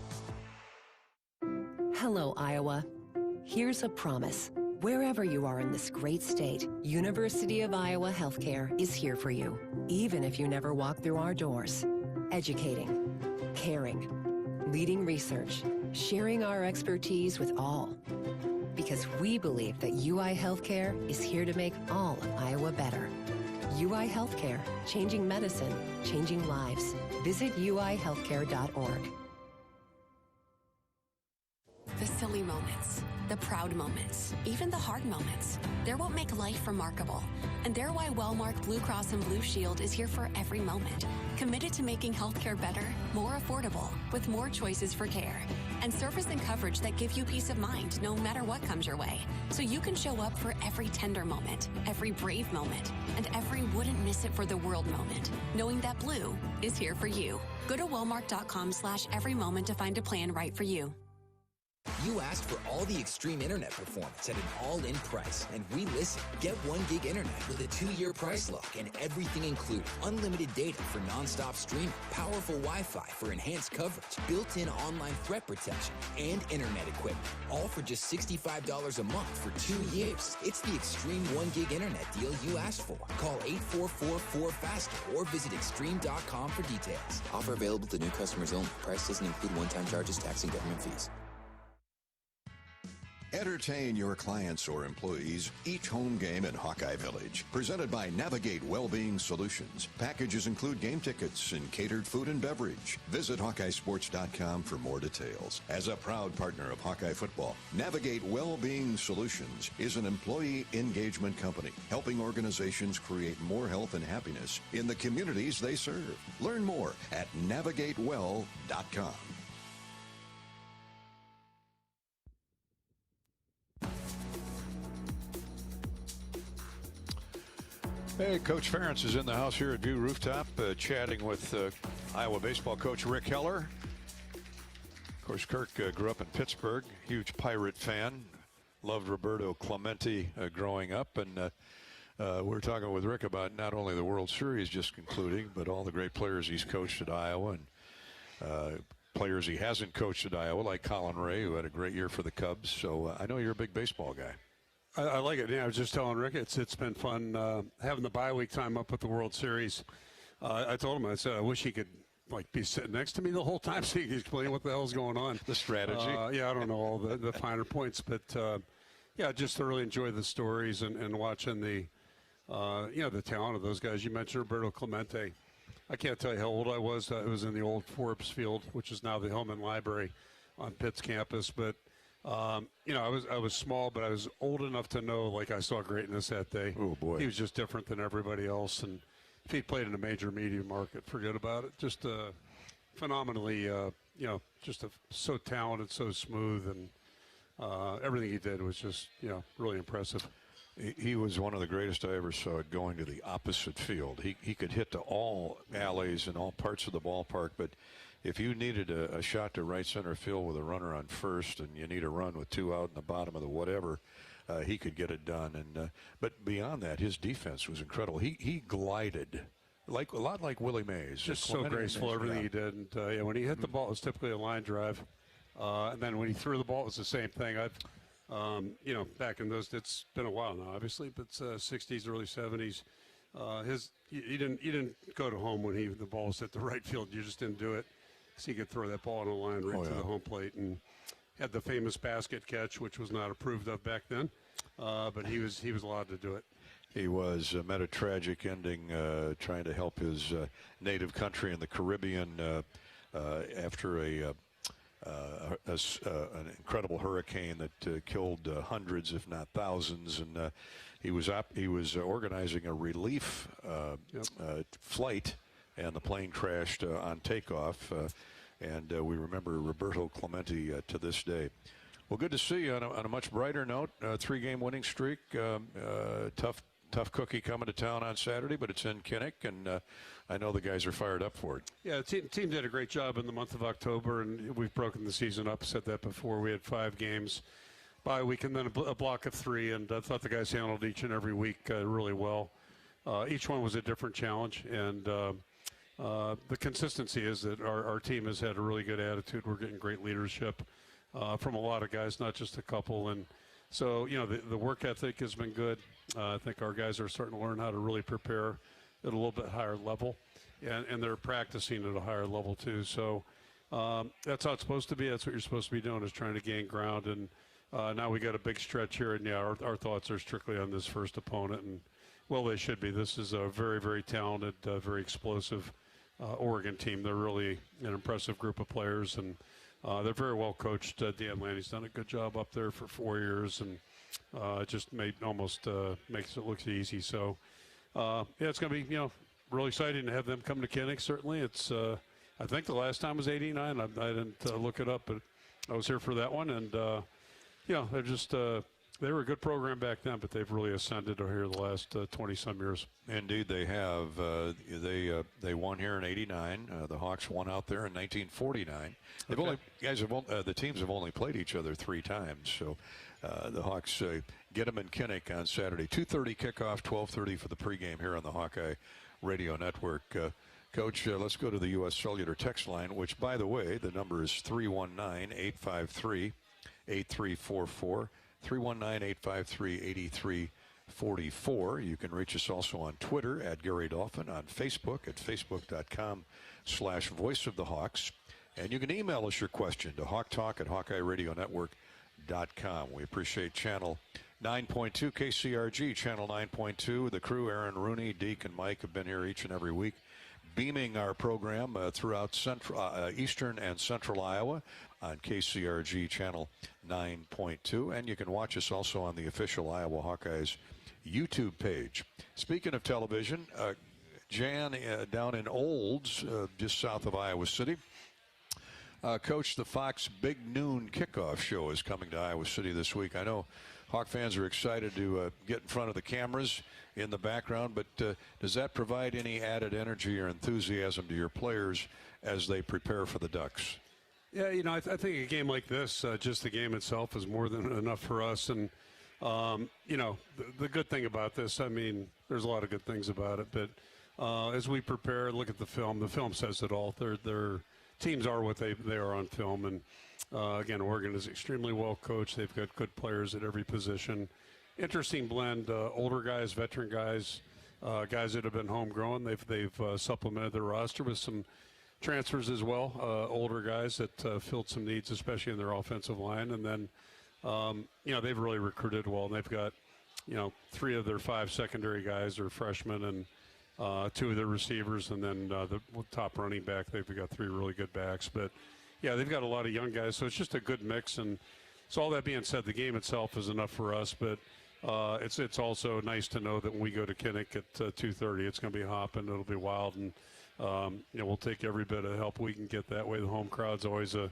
Speaker 14: Hello, Iowa. Here's a promise. Wherever you are in this great state, University of Iowa Healthcare is here for you, even if you never walk through our doors. Educating, caring, leading research, sharing our expertise with all. Because we believe that UI Healthcare is here to make all of Iowa better. UI Healthcare, changing medicine, changing lives. Visit uihealthcare.org.
Speaker 15: The silly moments, the proud moments, even the hard moments. They're what make life remarkable. And they're why Wellmark Blue Cross and Blue Shield is here for every moment. Committed to making healthcare better, more affordable, with more choices for care. And service and coverage that give you peace of mind no matter what comes your way. So you can show up for every tender moment, every brave moment, and every wouldn't miss it for the world moment. Knowing that Blue is here for you. Go to Wellmark.com/every moment to find a plan right for you.
Speaker 16: You asked for all the extreme internet performance at an all-in price, and we listened. Get 1 gig internet with a 2-year price lock and everything included. Unlimited data for non-stop streaming, powerful Wi-Fi for enhanced coverage, built-in online threat protection, and internet equipment. All for just $65 a month for 2 years. It's the extreme 1 gig internet deal you asked for. Call 844-4FASTER or visit extreme.com for details. Offer available to new customers only. Price doesn't include one-time charges, tax, and government fees.
Speaker 6: Entertain your clients or employees each home game in Hawkeye Village. Presented by Navigate Wellbeing Solutions. Packages include game tickets and catered food and beverage. Visit HawkeyeSports.com for more details. As a proud partner of Hawkeye football, Navigate Wellbeing Solutions is an employee engagement company helping organizations create more health and happiness in the communities they serve. Learn more at navigatewell.com.
Speaker 3: Hey, Coach Ferentz is in the house here at View Rooftop, chatting with Iowa baseball coach Rick Heller. Of course, Kirk grew up in Pittsburgh, huge Pirate fan, loved Roberto Clemente growing up, and we're talking with Rick about not only the World Series just concluding, but all the great players he's coached at Iowa, and players he hasn't coached at Iowa, like Colin Ray, who had a great year for the Cubs. So I know you're a big baseball guy.
Speaker 17: I like it. Yeah, I was just telling Rick, it's been fun having the bye week time up with the World Series. I told him, I said, I wish he could be sitting next to me the whole time so he could explain what the hell's going on.
Speaker 3: The strategy.
Speaker 17: Yeah, I don't know all the finer points, but yeah, just thoroughly enjoy the stories and watching the the talent of those guys. You mentioned Roberto Clemente. I can't tell you how old I was. I was in the old Forbes Field, which is now the Hillman Library on Pitt's campus, but. I was small, but I was old enough to know, I saw greatness that day.
Speaker 3: Oh, boy.
Speaker 17: He was just different than everybody else. And if he played in a major media market, forget about it. Just phenomenally, so talented, so smooth. And everything he did was just, really impressive.
Speaker 3: He was one of the greatest I ever saw going to the opposite field. He could hit to all alleys and all parts of the ballpark, but if you needed a shot to right center field with a runner on first and you need a run with 2 out in the bottom of the whatever, he could get it done. And but beyond that, his defense was incredible. He glided a lot like Willie Mays.
Speaker 17: Just so graceful, everything he did. And when he hit the ball, it was typically a line drive. And then when he threw the ball, it was the same thing. Back in those, it's been a while now, obviously, but 60s, early 70s. You didn't go to home when the ball was hit the right field. You just didn't do it. So he could throw that ball on a line right to the home plate, and had the famous basket catch, which was not approved of back then, but he was allowed to do it.
Speaker 3: He met a tragic ending trying to help his native country in the Caribbean after an incredible hurricane that killed hundreds, if not thousands, and he was organizing a relief flight. And the plane crashed on takeoff, and we remember Roberto Clemente to this day. Well, good to see you on a much brighter note. 3-game winning streak. Tough cookie coming to town on Saturday, but it's in Kinnick, and I know the guys are fired up for it.
Speaker 17: Yeah, the team did a great job in the month of October, and we've broken the season up. Said that before. We had 5 games bye week and then a block of 3, and I thought the guys handled each and every week really well. Each one was a different challenge, and the consistency is that our team has had a really good attitude. We're getting great leadership from a lot of guys, not just a couple. And so, the work ethic has been good. I think our guys are starting to learn how to really prepare at a little bit higher level. And they're practicing at a higher level, too. So that's how it's supposed to be. That's what you're supposed to be doing, is trying to gain ground. And now we got a big stretch here. And, our thoughts are strictly on this first opponent. And, well, they should be. This is a very, very talented, very explosive Oregon team. They're really an impressive group of players, and they're very well coached. Dan Lanny's done a good job up there for 4 years, and it just makes it look easy. So, it's going to be really exciting to have them come to Kinnick. Certainly, it's I think the last time was '89. I didn't look it up, but I was here for that one, and they're just They were a good program back then, but they've really ascended here the last 20-some years.
Speaker 3: Indeed, they have. They won here in '89. The Hawks won out there in 1949. The teams have only played each other 3 times. So the Hawks get them in Kinnick on Saturday. 2:30 kickoff, 12:30 for the pregame here on the Hawkeye Radio Network. Coach, let's go to the U.S. Cellular text line, which, by the way, the number is 319-853-8344. 319-853-8344. You can reach us also on Twitter at Gary Dolphin, on Facebook at facebook.com/Voice of the Hawks. And you can email us your question to hawktalk@hawkeyeradionetwork.com. We appreciate Channel 9.2 KCRG, Channel 9.2. The crew, Aaron Rooney, Deke, and Mike, have been here each and every week, beaming our program throughout Eastern and Central Iowa on KCRG Channel 9.2. And you can watch us also on the official Iowa Hawkeyes YouTube page. Speaking of television, Jan down in Olds, just south of Iowa City. Coach, the Fox Big Noon Kickoff Show is coming to Iowa City this week. I know Hawk fans are excited to get in front of the cameras in the background, but does that provide any added energy or enthusiasm to your players as they prepare for the Ducks?
Speaker 17: Yeah, I think a game like this, just the game itself, is more than enough for us. And, the good thing about this, there's a lot of good things about it, but as we prepare, look at the film says it all. Their teams are what they are on film. And, again, Oregon is extremely well coached. They've got good players at every position. Interesting blend, older guys, veteran guys, guys that have been homegrown. They've supplemented their roster with some transfers as well, older guys that filled some needs, especially in their offensive line. And then, they've really recruited well. And they've got, 3 of their 5 secondary guys are freshmen, and 2 of their receivers, and then the top running back. They've got 3 really good backs. But, yeah, they've got a lot of young guys, so it's just a good mix. And so all that being said, the game itself is enough for us, but it's also nice to know that when we go to Kinnick at 2:30, it's going to be hopping. It'll be wild, and we'll take every bit of help we can get that way. The home crowd's always a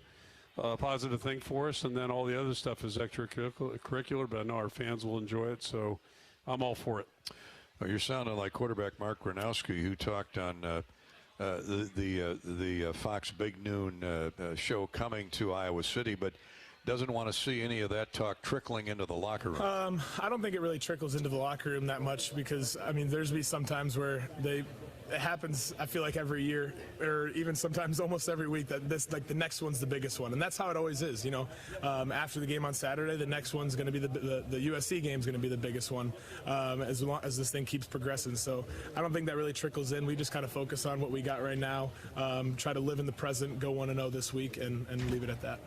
Speaker 17: positive thing for us, and then all the other stuff is extracurricular, but I know our fans will enjoy it, so I'm all for it.
Speaker 3: Well, you're sounding like quarterback Mark Gronowski, who talked on the Fox Big Noon show coming to Iowa City, but doesn't want to see any of that talk trickling into the locker room.
Speaker 4: I don't think it really trickles into the locker room that much because, there's be some times where it happens, I feel like every year, or even sometimes almost every week, that the next one's the biggest one. And that's how it always is, After the game on Saturday, the next one's going to be the USC game's going to be the biggest one as long as this thing keeps progressing. So I don't think that really trickles in. We just kind of focus on what we got right now, try to live in the present, go 1-0 this week, and leave it at that.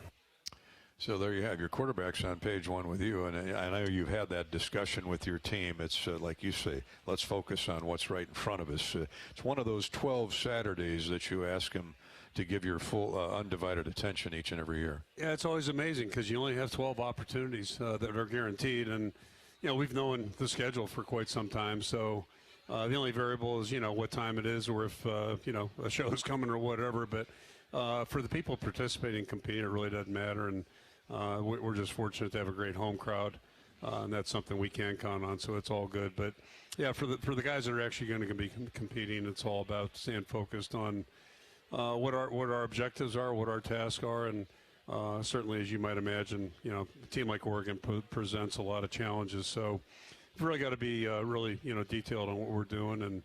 Speaker 3: So there you have your quarterbacks on page 1 with you, and I know you've had that discussion with your team. It's like you say, let's focus on what's right in front of us. It's one of those 12 Saturdays that you ask them to give your full undivided attention each and every year.
Speaker 17: Yeah, it's always amazing because you only have 12 opportunities that are guaranteed, and we've known the schedule for quite some time. So the only variable is what time it is, or if a show is coming or whatever. But for the people participating and competing, it really doesn't matter. And we're just fortunate to have a great home crowd, and that's something we can count on, so it's all good. But, yeah, for the guys that are actually going to be competing, it's all about staying focused on what our objectives are, what our tasks are, and certainly, as you might imagine, a team like Oregon presents a lot of challenges. So we've really got to be really, detailed on what we're doing. And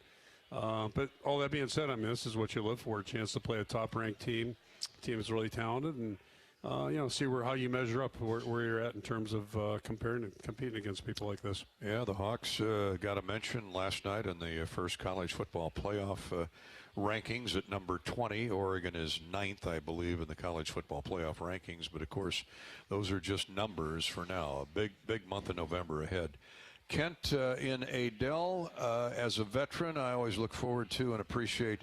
Speaker 17: but all that being said, this is what you live for, a chance to play a top-ranked team. The team is really talented, and see how you measure up, where you're at in terms of competing against people like this.
Speaker 3: Yeah, the Hawks got a mention last night in the first college football playoff rankings at number 20. Oregon is 9th, I believe, in the college football playoff rankings. But, of course, those are just numbers for now. A big month of November ahead. Kent in Adel, as a veteran, I always look forward to and appreciate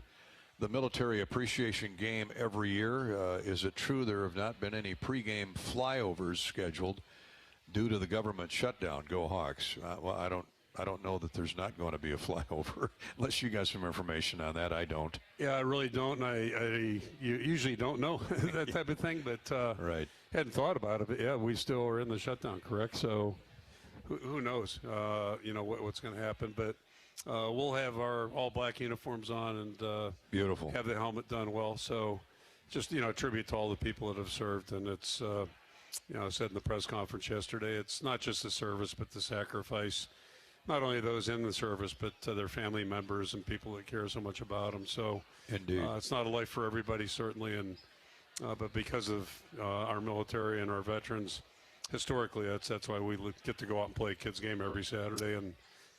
Speaker 3: the military appreciation game every year. Is it true there have not been any pregame flyovers scheduled due to the government shutdown? Go Hawks! Well, I don't know that there's not going to be a flyover unless you got some information on that. I don't.
Speaker 17: Yeah, I really don't. I usually don't know that type of thing, but
Speaker 3: right.
Speaker 17: Hadn't thought about it. But yeah, we still are in the shutdown, correct? So who knows? What's going to happen, but. We'll have our all-black uniforms on and
Speaker 3: beautiful.
Speaker 17: Have the helmet done well. So just, a tribute to all the people that have served. And it's, I said in the press conference yesterday, it's not just the service but the sacrifice, not only those in the service but their family members and people that care so much about them. So
Speaker 3: indeed,
Speaker 17: it's not a life for everybody, certainly. And but because of our military and our veterans, historically, that's why we get to go out and play a kids' game every Saturday. And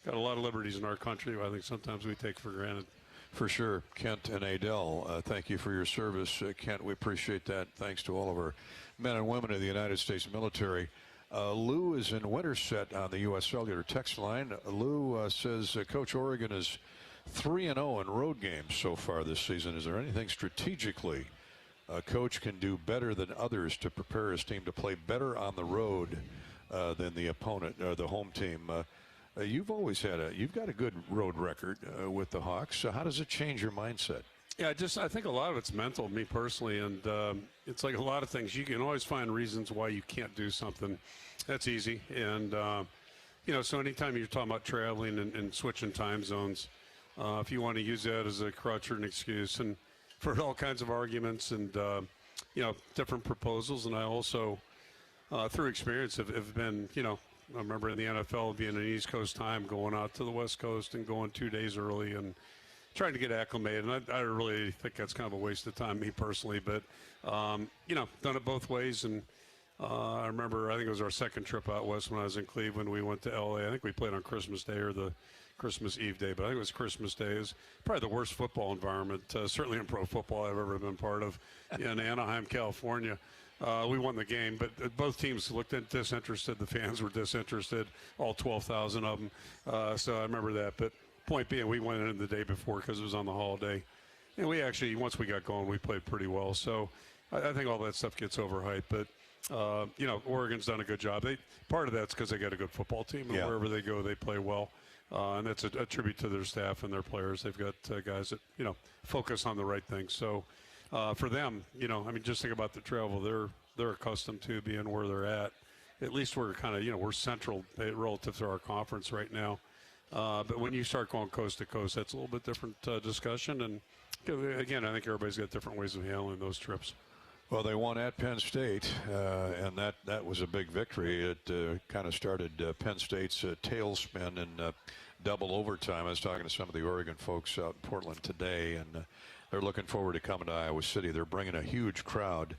Speaker 17: got a lot of liberties in our country I think sometimes we take for granted.
Speaker 3: For sure. Kent and Adele, thank you for your service. Kent, we appreciate that. Thanks to all of our men and women of the United States military. Lou is in Winterset on the U.S. Cellular text line. Lou says, Coach, Oregon is 3-0 in road games so far this season. Is there anything strategically a coach can do better than others to prepare his team to play better on the road than the opponent or the home team? You've always you've got a good road record with the Hawks. So how does it change your mindset?
Speaker 17: Yeah, I think a lot of it's mental, me personally, and it's like a lot of things. You can always find reasons why you can't do something. That's easy, and so anytime you're talking about traveling and switching time zones, if you want to use that as a crutch or an excuse, and for all kinds of arguments and different proposals, and I also through experience have been I remember in the NFL being an East Coast time, going out to the West Coast and going 2 days early and trying to get acclimated. And I really think that's kind of a waste of time, me personally. But, done it both ways. And I remember, I think it was our second trip out west when I was in Cleveland. We went to L.A. I think we played on Christmas Day or the Christmas Eve day, but I think it was Christmas Day. It was probably the worst football environment, certainly in pro football I've ever been part of, in Anaheim, California. We won the game, but both teams looked disinterested. The fans were disinterested, all 12,000 of them. So I remember that. But point being, we went in the day before because it was on the holiday. And we actually, once we got going, we played pretty well. So I think all that stuff gets overhyped. But, Oregon's done a good job. Part of that's because they got a good football team, and wherever they go, they play well. And that's a tribute to their staff and their players. They've got guys that, focus on the right things. So, for them, just think about the travel. They're accustomed to being where they're at. At least we're kind of, we're central relative to our conference right now. But when you start going coast to coast, that's a little bit different discussion. And again, I think everybody's got different ways of handling those trips.
Speaker 3: Well, they won at Penn State, and that was a big victory. It kind of started Penn State's tailspin in double overtime. I was talking to some of the Oregon folks out in Portland today, and they're looking forward to coming to Iowa City. They're bringing a huge crowd.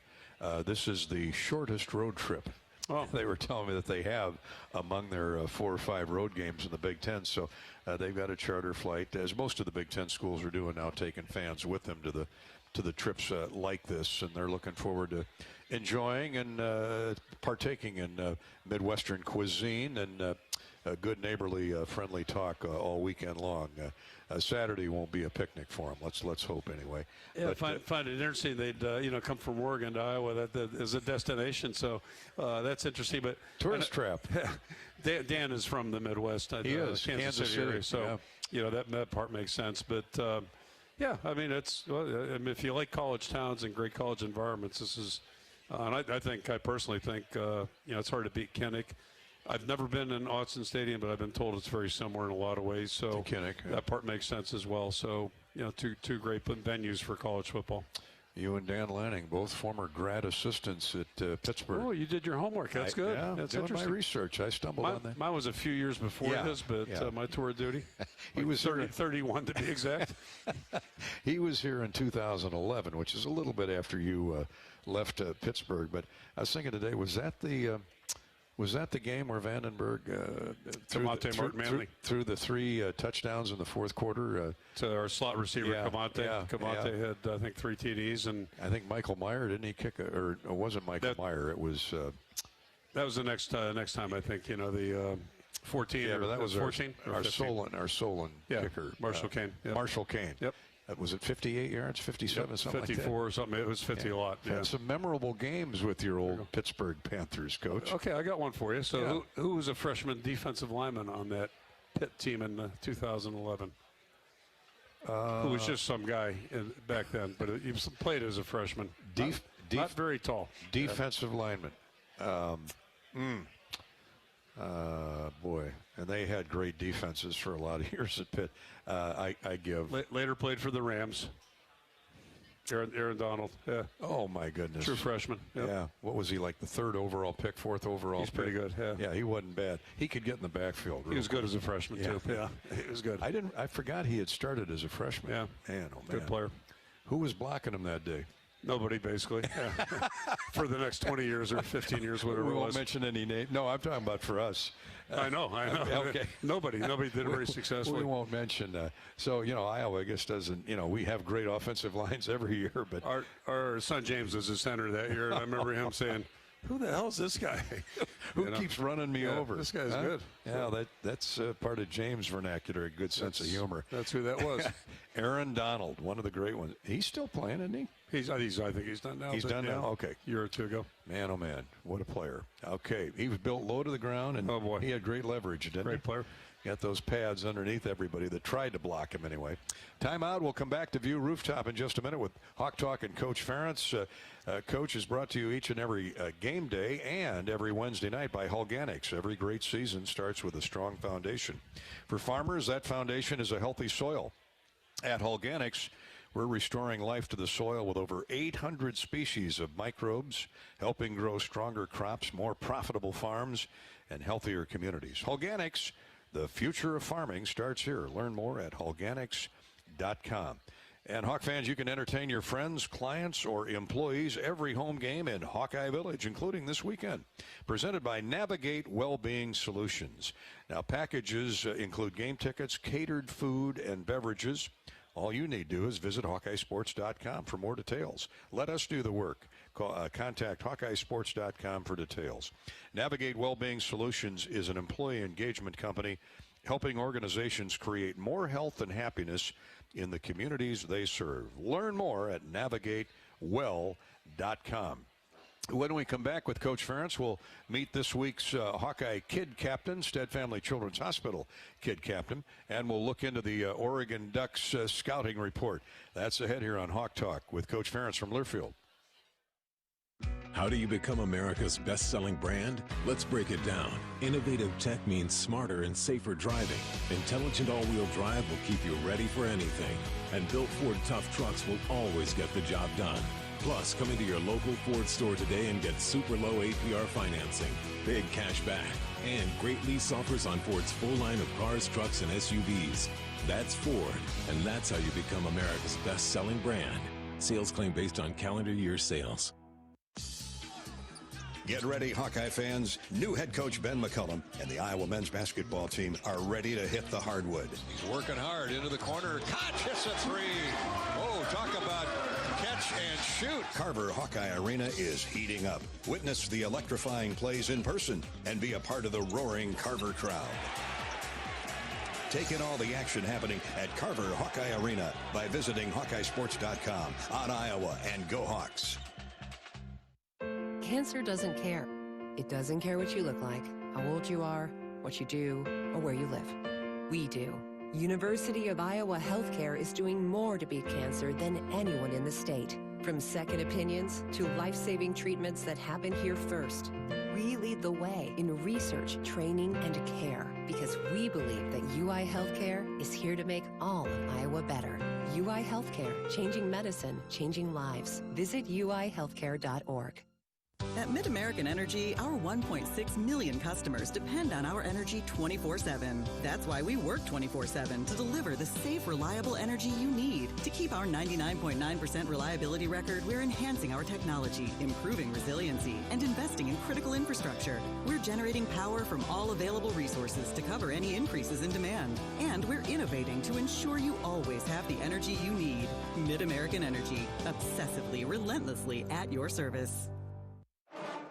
Speaker 3: This is the shortest road trip. Oh. They were telling me that they have among their 4 or 5 road games in the Big Ten. So they've got a charter flight, as most of the Big Ten schools are doing now, taking fans with them to the trips like this, and they're looking forward to enjoying and partaking in Midwestern cuisine and good neighborly friendly talk all weekend long. Saturday won't be a picnic for them. Let's hope anyway.
Speaker 17: Yeah, but, find it interesting. They'd come from Oregon to Iowa. That is a destination, so that's interesting. But
Speaker 3: tourist trap.
Speaker 17: Dan is from the Midwest.
Speaker 3: He is
Speaker 17: Kansas City area, so that part makes sense. But yeah, if you like college towns and great college environments, this is. And I personally think it's hard to beat Kinnick. I've never been in Autzen Stadium, but I've been told it's very similar in a lot of ways. So that part makes sense as well. So, two great venues for college football.
Speaker 3: You and Dan Lanning, both former grad assistants at Pittsburgh.
Speaker 17: Oh, you did your homework. That's good.
Speaker 3: Yeah,
Speaker 17: that's
Speaker 3: doing
Speaker 17: interesting.
Speaker 3: My research. I stumbled on that.
Speaker 17: Mine was a few years before his, but my tour of duty.
Speaker 3: He was
Speaker 17: 31 to be exact.
Speaker 3: He was here in 2011, which is a little bit after you left Pittsburgh. But I was thinking today, was that the game where Vandenberg threw the 3 touchdowns in the fourth quarter?
Speaker 17: To our slot receiver, Cavante. Cavante had, I think, 3 TDs. And
Speaker 3: I think Michael Meyer, didn't he kick or it wasn't Michael Meyer. It was...
Speaker 17: that was the next time, I think, the 14.
Speaker 3: Yeah, but that was
Speaker 17: 14.
Speaker 3: Our Solon kicker.
Speaker 17: Marshall Kane.
Speaker 3: Yep. Marshall Kane.
Speaker 17: Yep.
Speaker 3: Was it 58 yards, 57, something
Speaker 17: 54 or something? It was 50 a lot.
Speaker 3: Had some memorable games with your old Pittsburgh Panthers, Coach.
Speaker 17: Okay, I got one for you. So who was a freshman defensive lineman on that Pitt team in 2011? Who was just some guy back then, but he played as a freshman. Not very tall.
Speaker 3: Defensive lineman. Boy, and they had great defenses for a lot of years at Pitt. I give.
Speaker 17: Later played for the Rams. Aaron Donald. Yeah.
Speaker 3: Oh, my goodness.
Speaker 17: True freshman. Yep.
Speaker 3: Yeah. What was he, like the 3rd overall pick, 4th overall
Speaker 17: He's
Speaker 3: pick?
Speaker 17: pretty good, yeah.
Speaker 3: Yeah, he wasn't bad. He could get in the backfield.
Speaker 17: He was good as a freshman, too. Yeah, he was good.
Speaker 3: I forgot he had started as a freshman.
Speaker 17: Yeah.
Speaker 3: Man, oh, man.
Speaker 17: Good player.
Speaker 3: Who was blocking him that day?
Speaker 17: Nobody, basically. Yeah. For the next 20 years or 15 years, whatever
Speaker 3: we
Speaker 17: it was.
Speaker 3: won't mention any name. No, I'm talking about for us.
Speaker 17: I know.
Speaker 3: Okay.
Speaker 17: Nobody did it very successfully.
Speaker 3: We won't mention. So, Iowa, I guess, doesn't, we have great offensive lines every year. But
Speaker 17: our son James was the center that year, and I remember him saying, who the hell is this guy?
Speaker 3: Who keeps running me over?
Speaker 17: This guy's good.
Speaker 3: Yeah, that's part of James' vernacular, a good sense of humor.
Speaker 17: That's who that was.
Speaker 3: Aaron Donald, one of the great ones. He's still playing, isn't he?
Speaker 17: I think he's done now.
Speaker 3: He's done now? Okay.
Speaker 17: A year or two ago.
Speaker 3: Man, oh, man. What a player. Okay. He was built low to the ground, and he had great leverage, didn't he?
Speaker 17: Great player.
Speaker 3: Got those pads underneath everybody that tried to block him anyway. Timeout. We'll come back to View Rooftop in just a minute with Hawk Talk and Coach Ferentz. Coach is brought to you each and every game day and every Wednesday night by Hawkeyes. Every great season starts with a strong foundation. For farmers, that foundation is a healthy soil. At Hawkeyes, we're restoring life to the soil with over 800 species of microbes, helping grow stronger crops, more profitable farms, and healthier communities. Hawkeyes, the future of farming starts here. Learn more at Hawkeyes.com. And Hawk fans, you can entertain your friends, clients, or employees every home game in Hawkeye Village, including this weekend. Presented by Navigate Wellbeing Solutions. Now, packages include game tickets, catered food, and beverages. All you need to do is visit HawkeyeSports.com for more details. Let us do the work. Contact HawkeyeSports.com for details. Navigate Wellbeing Solutions is an employee engagement company helping organizations create more health and happiness in the communities they serve. Learn more at NavigateWell.com. When we come back with Coach Ferentz, we'll meet this week's Hawkeye Kid Captain, Stead Family Children's Hospital Kid Captain, and we'll look into the Oregon Ducks scouting report. That's ahead here on Hawk Talk with Coach Ferentz from Learfield.
Speaker 7: How do you become America's best-selling brand? Let's break it down. Innovative tech means smarter and safer driving. Intelligent all-wheel drive will keep you ready for anything. And built Ford tough trucks will always get the job done. Plus, come into your local Ford store today and get super low APR financing, big cash back, and great lease offers on Ford's full line of cars, trucks, and SUVs. That's Ford, and that's how you become America's best-selling brand. Sales claim based on calendar year sales.
Speaker 6: Get ready, Hawkeye fans. New head coach Ben McCullum and the Iowa men's basketball team are ready to hit the hardwood.
Speaker 3: He's working hard into the corner. Catch, hits a three. Oh, talk about catch and shoot.
Speaker 6: Carver Hawkeye Arena is heating up. Witness the electrifying plays in person and be a part of the roaring Carver crowd. Take in all the action happening at Carver Hawkeye Arena by visiting HawkeyeSports.com on Iowa, and go Hawks.
Speaker 14: Cancer doesn't care. It doesn't care what you look like, how old you are, what you do, or where you live. We do. University of Iowa Healthcare is doing more to beat cancer than anyone in the state. From second opinions to life-saving treatments that happen here first. We lead the way in research, training, and care because we believe that UI Healthcare is here to make all of Iowa better. UI Healthcare, changing medicine, changing lives. Visit uihealthcare.org.
Speaker 8: At Mid-American Energy, our 1.6 million customers depend on our energy 24/7. That's why we work 24/7 to deliver the safe, reliable energy you need. To keep our 99.9% reliability record, we're enhancing our technology, improving resiliency, and investing in critical infrastructure. We're generating power from all available resources to cover any increases in demand. And we're innovating to ensure you always have the energy you need. Mid-American Energy, obsessively, relentlessly at your service.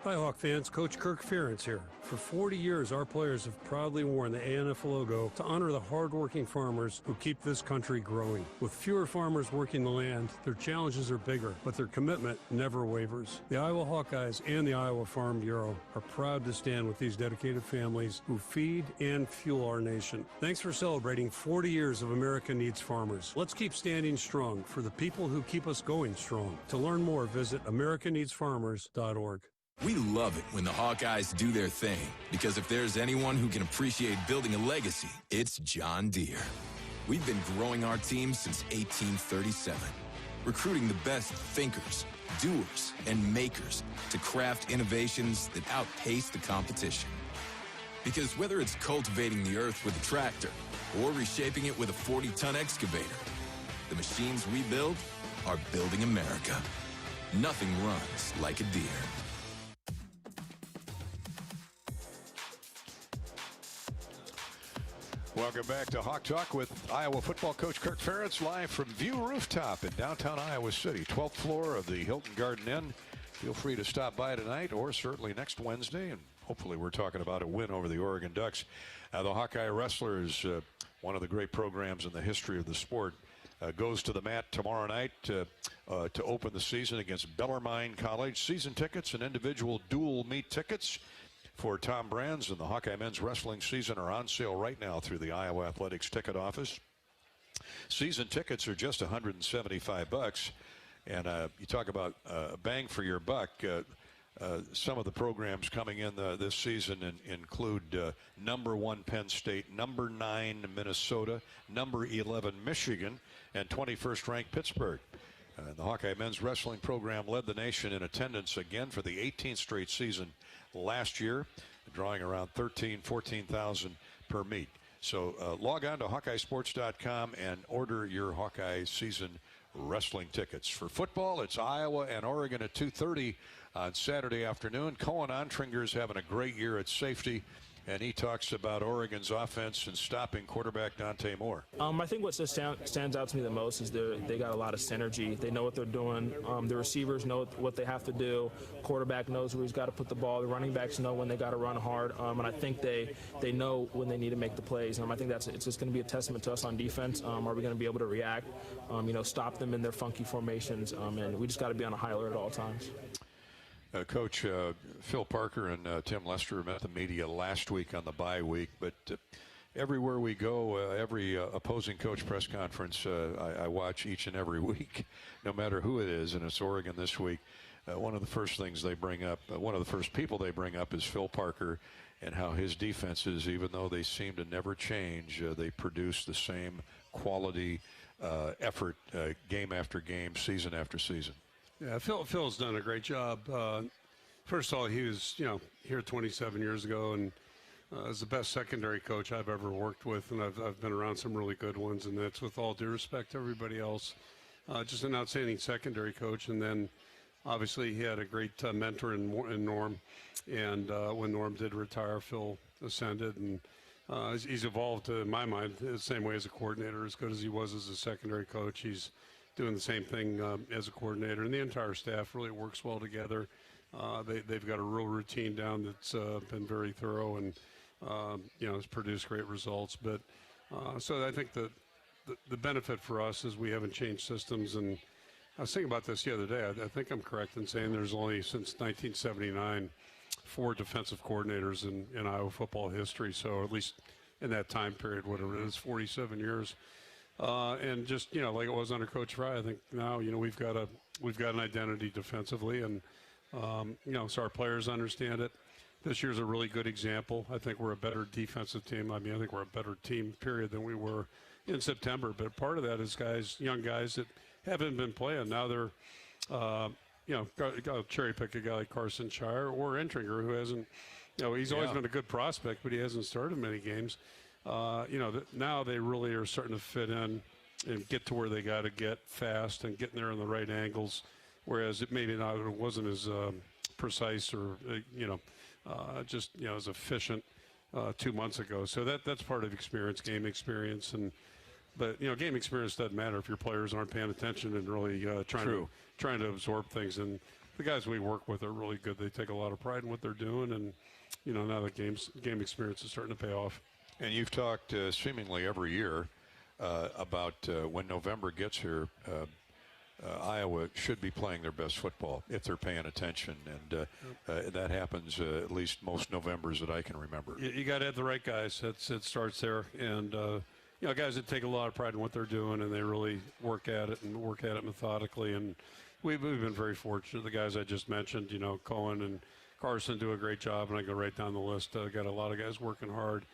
Speaker 17: Hi, Hawk fans. Coach Kirk Ferentz here. For 40 years, our players have proudly worn the ANF logo to honor the hardworking farmers who keep this country growing. With fewer farmers working the land, their challenges are bigger, but their commitment never wavers. The Iowa Hawkeyes and the Iowa Farm Bureau are proud to stand with these dedicated families who feed and fuel our nation. Thanks for celebrating 40 years of America Needs Farmers. Let's keep standing strong for the people who keep us going strong. To learn more, visit americaneedsfarmers.org.
Speaker 10: We love it when the Hawkeyes do their thing, because if there's anyone who can appreciate building a legacy, it's John Deere. We've been growing our team since 1837, recruiting the best thinkers, doers, and makers to craft innovations that outpace the competition. Because whether it's cultivating the earth with a tractor or reshaping it with a 40-ton excavator, the machines we build are building America. Nothing runs like a Deere.
Speaker 3: Welcome back to Hawk Talk with Iowa football coach Kirk Ferentz, live from View Rooftop in downtown Iowa City, 12th floor of the Hilton Garden Inn. Feel free to stop by tonight or certainly next Wednesday, and hopefully we're talking about a win over the Oregon Ducks. The Hawkeye Wrestlers, one of the great programs in the history of the sport, goes to the mat tomorrow night to open the season against Bellarmine College. Season tickets and individual dual meet tickets for Tom Brands and the Hawkeye men's wrestling season are on sale right now through the Iowa Athletics ticket office. Season tickets are just $175, and you talk about bang for your buck. Some of the programs coming in this season include number 1 Penn State, number 9 Minnesota, number 11 Michigan, and 21st ranked Pittsburgh. The Hawkeye men's wrestling program led the nation in attendance again for the 18th straight season last year, drawing around 14,000 per meet. So log on to HawkeyeSports.com and order your Hawkeye season wrestling tickets. For football, it's Iowa and Oregon at 2:30 on Saturday afternoon. Cohen Ontringer's having a great year at safety, and he talks about Oregon's offense and stopping quarterback Dante Moore.
Speaker 18: I think what just stands out to me the most is they got a lot of synergy. They know what they're doing. The receivers know what they have to do. Quarterback knows where he's got to put the ball. The running backs know when they got to run hard. And I think they know when they need to make the plays. I think it's just going to be a testament to us on defense. Are we going to be able to react, stop them in their funky formations? And we just got to be on a high alert at all times.
Speaker 3: Coach, Phil Parker and Tim Lester met the media last week on the bye week, but everywhere we go, every opposing coach press conference, I watch each and every week, no matter who it is, and it's Oregon this week. One of the first things they bring up, one of the first people they bring up is Phil Parker and how his defenses, even though they seem to never change, they produce the same quality effort game after game, season after season.
Speaker 17: Yeah, Phil's done a great job. First of all, he was here 27 years ago, and is the best secondary coach I've ever worked with, and I've been around some really good ones, and that's with all due respect to everybody else. Just an outstanding secondary coach, and then obviously he had a great mentor in Norm, and when Norm did retire, Phil ascended, and he's evolved, in my mind, the same way as a coordinator, as good as he was as a secondary coach. He's doing the same thing as a coordinator, and the entire staff really works well together. They've got a real routine down that's been very thorough and has produced great results. But so I think the benefit for us is we haven't changed systems. And I was thinking about this the other day. I think I'm correct in saying there's only since 1979 4 defensive coordinators in Iowa football history. So at least in that time period, whatever it is, 47 years. And just like it was under Coach Fry, I think now we've got an identity defensively, and so our players understand it. This year's a really good example. I think we're a better defensive team. I think we're a better team, period, than we were in September. But part of that is young guys that haven't been playing. Now they're got cherry pick a guy like Carson Shire or Entringer, who hasn't. He's always been a good prospect, but he hasn't started many games. Now they really are starting to fit in and get to where they got to get fast and getting there in the right angles, whereas it wasn't as precise or as efficient 2 months ago. So that's part of game experience, but game experience doesn't matter if your players aren't paying attention and really trying to absorb things. And the guys we work with are really good. They take a lot of pride in what they're doing, and now the game experience is starting to pay off.
Speaker 3: And you've talked seemingly every year about when November gets here, Iowa should be playing their best football if they're paying attention. And that happens at least most Novembers that I can remember.
Speaker 17: You got to have the right guys. It starts there. And, guys that take a lot of pride in what they're doing, and they really work at it methodically. And we've been very fortunate. The guys I just mentioned, Cohen Carson do a great job, and I go right down the list. Got a lot of guys working hard.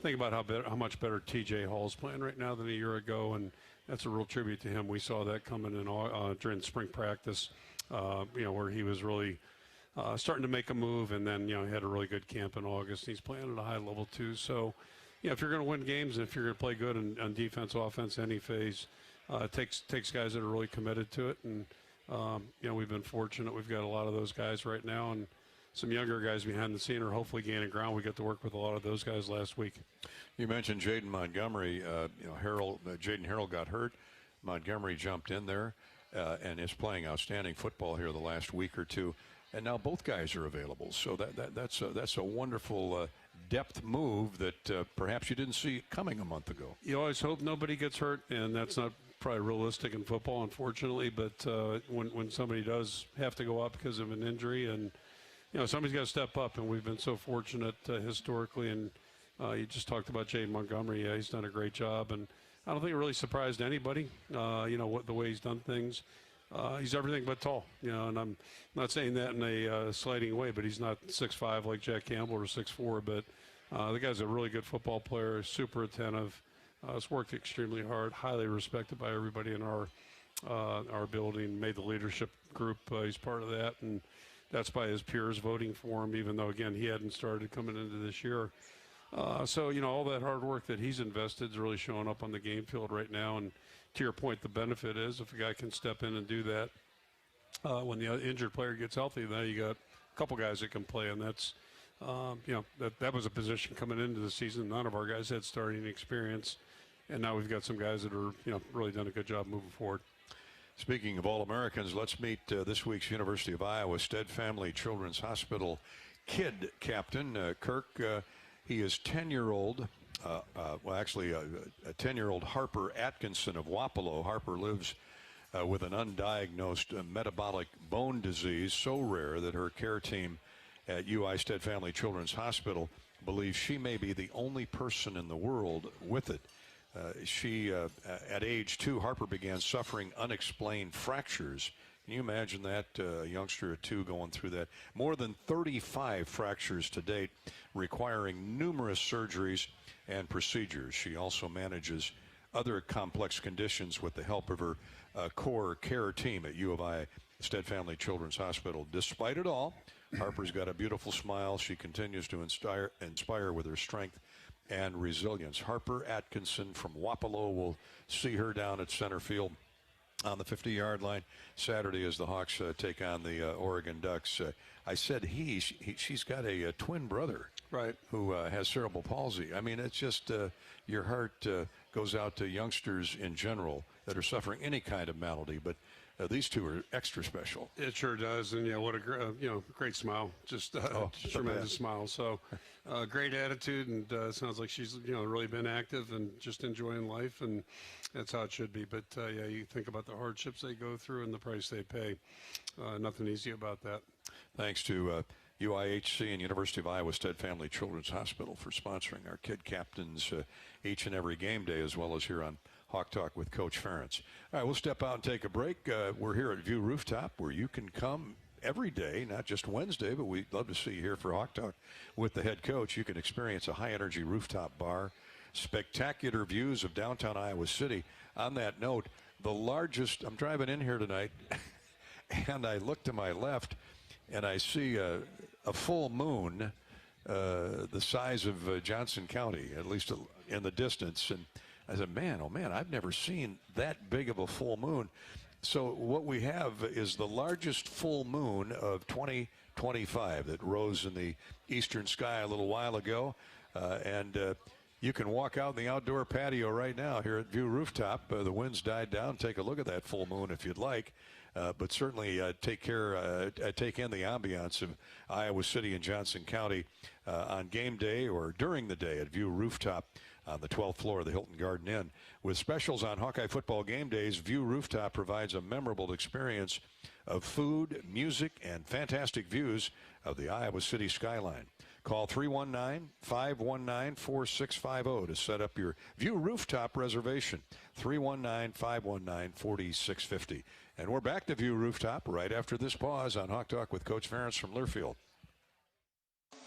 Speaker 17: Think about how much better TJ Hall's playing right now than a year ago, and that's a real tribute to him. We saw that coming in during spring practice, where he was really starting to make a move, and then, he had a really good camp in August. He's playing at a high level too. So, if you're going to win games and if you're going to play good on defense, offense, any phase, it takes guys that are really committed to it. And, we've been fortunate. We've got a lot of those guys right now, and some younger guys behind the scene are hopefully gaining ground. We got to work with a lot of those guys last week.
Speaker 3: You mentioned Jaden Montgomery. Jaden Harrell got hurt. Montgomery jumped in there and is playing outstanding football here the last week or two. And now both guys are available. So that's a wonderful depth move that perhaps you didn't see coming a month ago.
Speaker 17: You always hope nobody gets hurt, and that's not probably realistic in football, unfortunately. But when somebody does have to go up because of an injury, and somebody's got to step up, and we've been so fortunate historically. And you just talked about Jaden Montgomery. Yeah, he's done a great job, and I don't think it really surprised anybody. The way he's done things. He's everything but tall, and I'm not saying that in a slighting way, but he's not 6'5" like Jack Campbell or 6'4", but the guy's a really good football player, super attentive, has worked extremely hard, highly respected by everybody in our building, made the leadership group. He's part of that, and that's by his peers voting for him, even though, again, he hadn't started coming into this year. So, all that hard work that he's invested is really showing up on the game field right now. And to your point, the benefit is if a guy can step in and do that when the injured player gets healthy, then you got a couple guys that can play. And that's, that was a position coming into the season. None of our guys had starting experience. And now we've got some guys that are, really done a good job moving forward.
Speaker 3: Speaking of All-Americans, let's meet this week's University of Iowa Stead Family Children's Hospital kid captain, Kirk. He is 10-year-old, a 10-year-old Harper Atkinson of Wapello. Harper lives with an undiagnosed metabolic bone disease so rare that her care team at UI Stead Family Children's Hospital believes she may be the only person in the world with it. At age 2, Harper began suffering unexplained fractures. Can you imagine that, a youngster at 2 going through that? More than 35 fractures to date, requiring numerous surgeries and procedures. She also manages other complex conditions with the help of her core care team at U of I Stead Family Children's Hospital. Despite it all, Harper's got a beautiful smile. She continues to inspire with her strength and resilience. Harper Atkinson from Wapello. We'll see her down at center field on the 50-yard line Saturday as the Hawks take on the Oregon Ducks. I said she's got a twin brother,
Speaker 17: right,
Speaker 3: who has cerebral palsy. I mean, it's just your heart goes out to youngsters in general that are suffering any kind of malady, but these two are extra special.
Speaker 17: It sure does, and what a great smile, just tremendous smile. So, great attitude, and sounds like she's really been active and just enjoying life, and that's how it should be. But you think about the hardships they go through and the price they pay. Nothing easy about that.
Speaker 3: Thanks to UIHC and University of Iowa Stead Family Children's Hospital for sponsoring our kid captains each and every game day, as well as here on Hawk Talk with Coach Ferentz. All right, we'll step out and take a break. We're here at View Rooftop, where you can come every day, not just Wednesday, but we'd love to see you here for Hawk Talk with the head coach. You can experience a high-energy rooftop bar, spectacular views of downtown Iowa City. On that note, the largest, I'm driving in here tonight, and I look to my left, and I see a full moon the size of Johnson County, at least in the distance. And I said, man, oh man, I've never seen that big of a full moon. So what we have is the largest full moon of 2025 that rose in the eastern sky a little while ago. And you can walk out in the outdoor patio right now here at View Rooftop. The wind's died down. Take a look at that full moon if you'd like. But certainly take in the ambiance of Iowa City and Johnson County on game day or during the day at View Rooftop on the 12th floor of the Hilton Garden Inn. With specials on Hawkeye football game days, View Rooftop provides a memorable experience of food, music, and fantastic views of the Iowa City skyline. Call 319-519-4650 to set up your View Rooftop reservation, 319-519-4650. And we're back to View Rooftop right after this pause on Hawk Talk with Coach Ferentz from Learfield.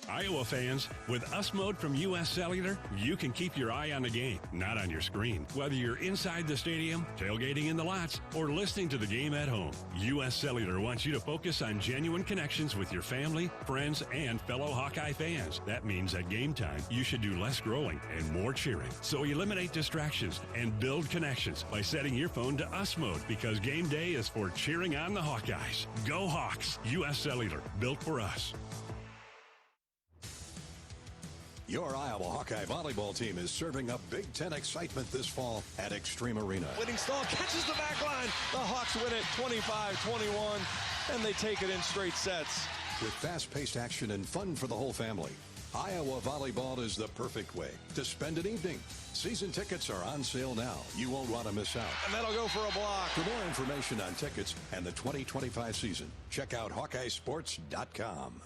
Speaker 13: Iowa fans, with US Mode from US Cellular, you can keep your eye on the game, not on your screen. Whether you're inside the stadium, tailgating in the lots, or listening to the game at home, US Cellular wants you to focus on genuine connections with your family, friends, and fellow Hawkeye fans. That means at game time, you should do less growling and more cheering. So eliminate distractions and build connections by setting your phone to US Mode, because game day is for cheering on the Hawkeyes. Go Hawks! US Cellular, built for us.
Speaker 6: Your Iowa Hawkeye volleyball team is serving up Big Ten excitement this fall at Extreme Arena.
Speaker 19: Winning stall, catches the back line. The Hawks win it 25-21, and they take it in straight sets.
Speaker 6: With fast-paced action and fun for the whole family, Iowa volleyball is the perfect way to spend an evening. Season tickets are on sale now. You won't want to miss out.
Speaker 19: And that'll go for a block.
Speaker 6: For more information on tickets and the 2025 season, check out HawkeyeSports.com.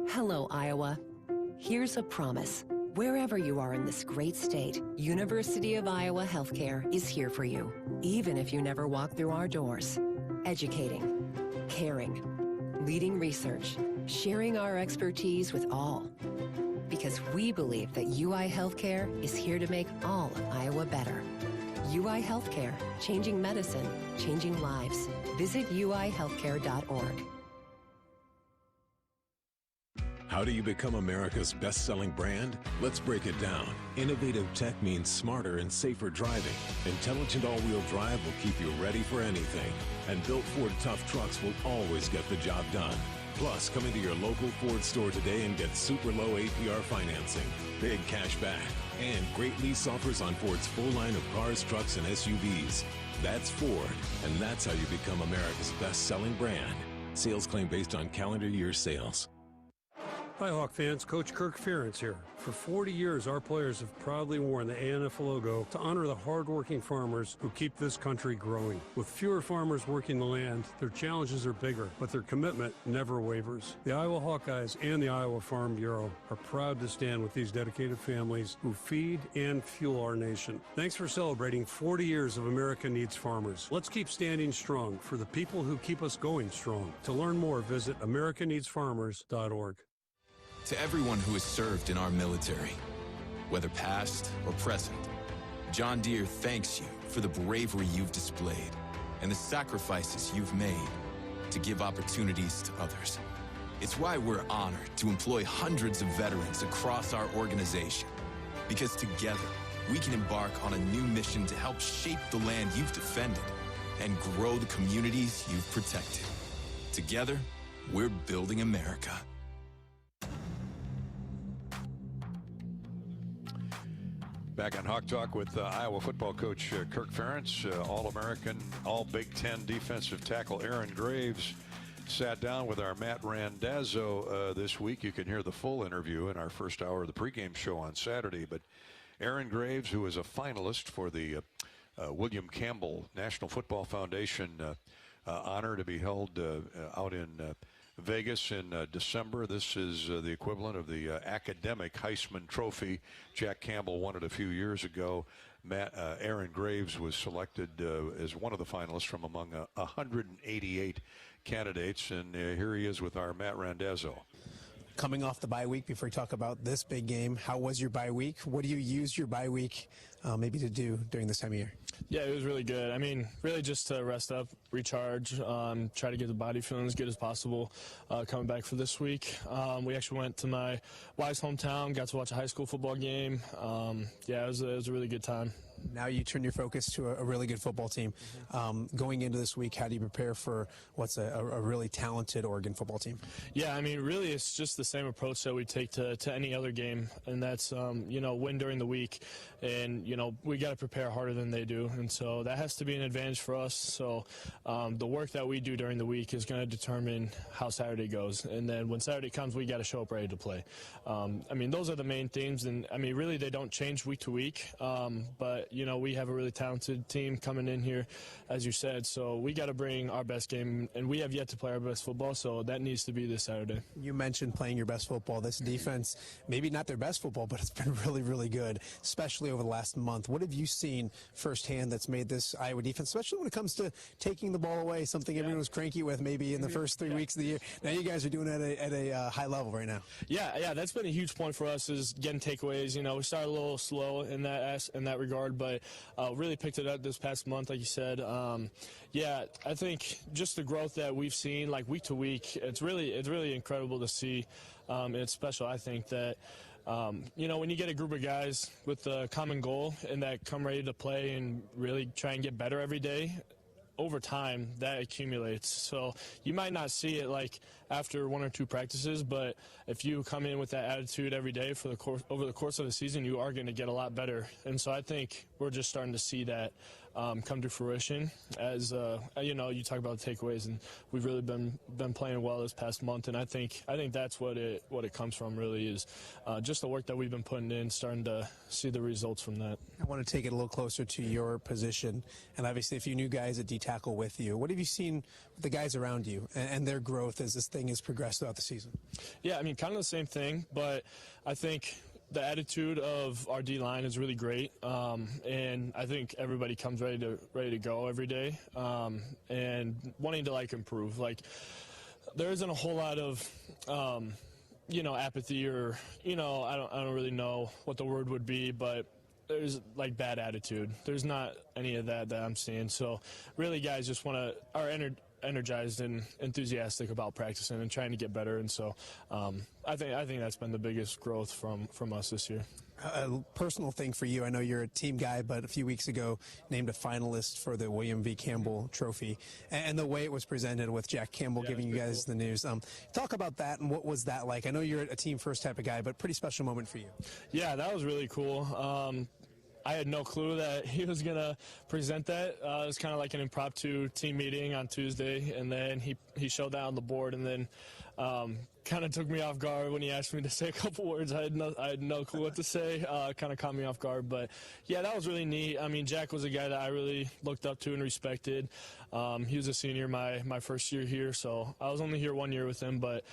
Speaker 14: Hello, Iowa. Here's a promise. Wherever you are in this great state, University of Iowa Healthcare is here for you, even if you never walk through our doors. Educating, caring, leading research, sharing our expertise with all. Because we believe that UI Healthcare is here to make all of Iowa better. UI Healthcare, changing medicine, changing lives. Visit uihealthcare.org.
Speaker 7: How do you become America's best-selling brand? Let's break it down. Innovative tech means smarter and safer driving. Intelligent all-wheel drive will keep you ready for anything. And built Ford tough trucks will always get the job done. Plus, come into your local Ford store today and get super low APR financing, big cash back, and great lease offers on Ford's full line of cars, trucks, and SUVs. That's Ford, and that's how you become America's best-selling brand. Sales claim based on calendar year sales.
Speaker 17: Hi, Hawk fans. Coach Kirk Ferentz here. For 40 years, our players have proudly worn the ANF logo to honor the hardworking farmers who keep this country growing. With fewer farmers working the land, their challenges are bigger, but their commitment never wavers. The Iowa Hawkeyes and the Iowa Farm Bureau are proud to stand with these dedicated families who feed and fuel our nation. Thanks for celebrating 40 years of America Needs Farmers. Let's keep standing strong for the people who keep us going strong. To learn more, visit americaneedsfarmers.org.
Speaker 10: To everyone who has served in our military, whether past or present, John Deere thanks you for the bravery you've displayed and the sacrifices you've made to give opportunities to others. It's why we're honored to employ hundreds of veterans across our organization, because together we can embark on a new mission to help shape the land you've defended and grow the communities you've protected. Together, we're building America.
Speaker 3: Back on Hawk Talk with Iowa football coach Kirk Ferentz, All-American, All-Big Ten defensive tackle Aaron Graves sat down with our Matt Randazzo this week. You can hear the full interview in our first hour of the pregame show on Saturday. But Aaron Graves, who is a finalist for the William Campbell National Football Foundation honor to be held out in Vegas in December. This is the equivalent of the academic Heisman Trophy. Jack Campbell won it a few years ago. Aaron Graves was selected as one of the finalists from among 188 candidates, and here he is with our Matt Randazzo.
Speaker 20: Coming off the bye week, before we talk about this big game, how was your bye week? What do you use your bye week maybe to do during this time of year?
Speaker 18: Yeah, it was really good. I mean, really just to rest up, recharge, try to get the body feeling as good as possible coming back for this week. We actually went to my wife's hometown, got to watch a high school football game. Yeah, it was a really good time.
Speaker 20: Now you turn your focus to a really good football team. Going into this week, how do you prepare for what's a really talented Oregon football team?
Speaker 18: Yeah, I mean, really it's just the same approach that we take to any other game, and that's, win during the week. And, we got to prepare harder than they do, and so that has to be an advantage for us. So the work that we do during the week is going to determine how Saturday goes. And then when Saturday comes, we got to show up ready to play. I mean, those are the main themes, and, I mean, really they don't change week to week, but you know, we have a really talented team coming in here, as you said, so we got to bring our best game, and we have yet to play our best football, so that needs to be this Saturday.
Speaker 20: You mentioned playing your best football. This defense, maybe not their best football, but it's been really, really good, especially over the last month. What have you seen firsthand that's made this Iowa defense, especially when it comes to taking the ball away, something everyone was cranky with maybe in the first 3 weeks of the year? Now you guys are doing it at a high level right now.
Speaker 18: Yeah, that's been a huge point for us, is getting takeaways. You know, we started a little slow in that regard, but really picked it up this past month, like you said. Yeah, I think just the growth that we've seen, like week to week, it's really incredible to see. And it's special, I think, that you know, when you get a group of guys with a common goal and that come ready to play and really try and get better every day, over time that accumulates. So you might not see it like after 1 or 2 practices, but if you come in with that attitude every day for over the course of the season, you are going to get a lot better. And so I think we're just starting to see that come to fruition. As you know, you talk about takeaways, and we've really been playing well this past month, and I think that's what it comes from, really, is just the work that we've been putting in, starting to see the results from that.
Speaker 20: I want to take it a little closer to your position, and obviously a few new guys at D-tackle with you. What have you seen with the guys around you and their growth as this thing has progressed throughout the season?
Speaker 18: Yeah, I mean, kind of the same thing, but I think the attitude of our D-line is really great, and I think everybody comes ready to go every day, and wanting to like improve. Like, there isn't a whole lot of you know, apathy, or, you know, I don't really know what the word would be, but there's like bad attitude. There's not any of that I'm seeing. So really, guys just are energized and enthusiastic about practicing and trying to get better, and so I think that's been the biggest growth from us this year.
Speaker 20: A personal thing for you, I know you're a team guy, but a few weeks ago named a finalist for the William V. Campbell Trophy, and the way it was presented with Jack Campbell giving you guys the news. Talk about that, and what was that like? I know you're a team first type of guy, but pretty special moment for you. Yeah, that was really cool. I had no clue that he was going to present that. It was kind of like an impromptu team meeting on Tuesday, and then he showed that on the board, and then kind of took me off guard when he asked me to say a couple words. I had no clue what to say. Kind of caught me off guard, but yeah, that was really neat. I mean, Jack was a guy that I really looked up to and respected. He was a senior my first year here, so I was only here 1 year with him, but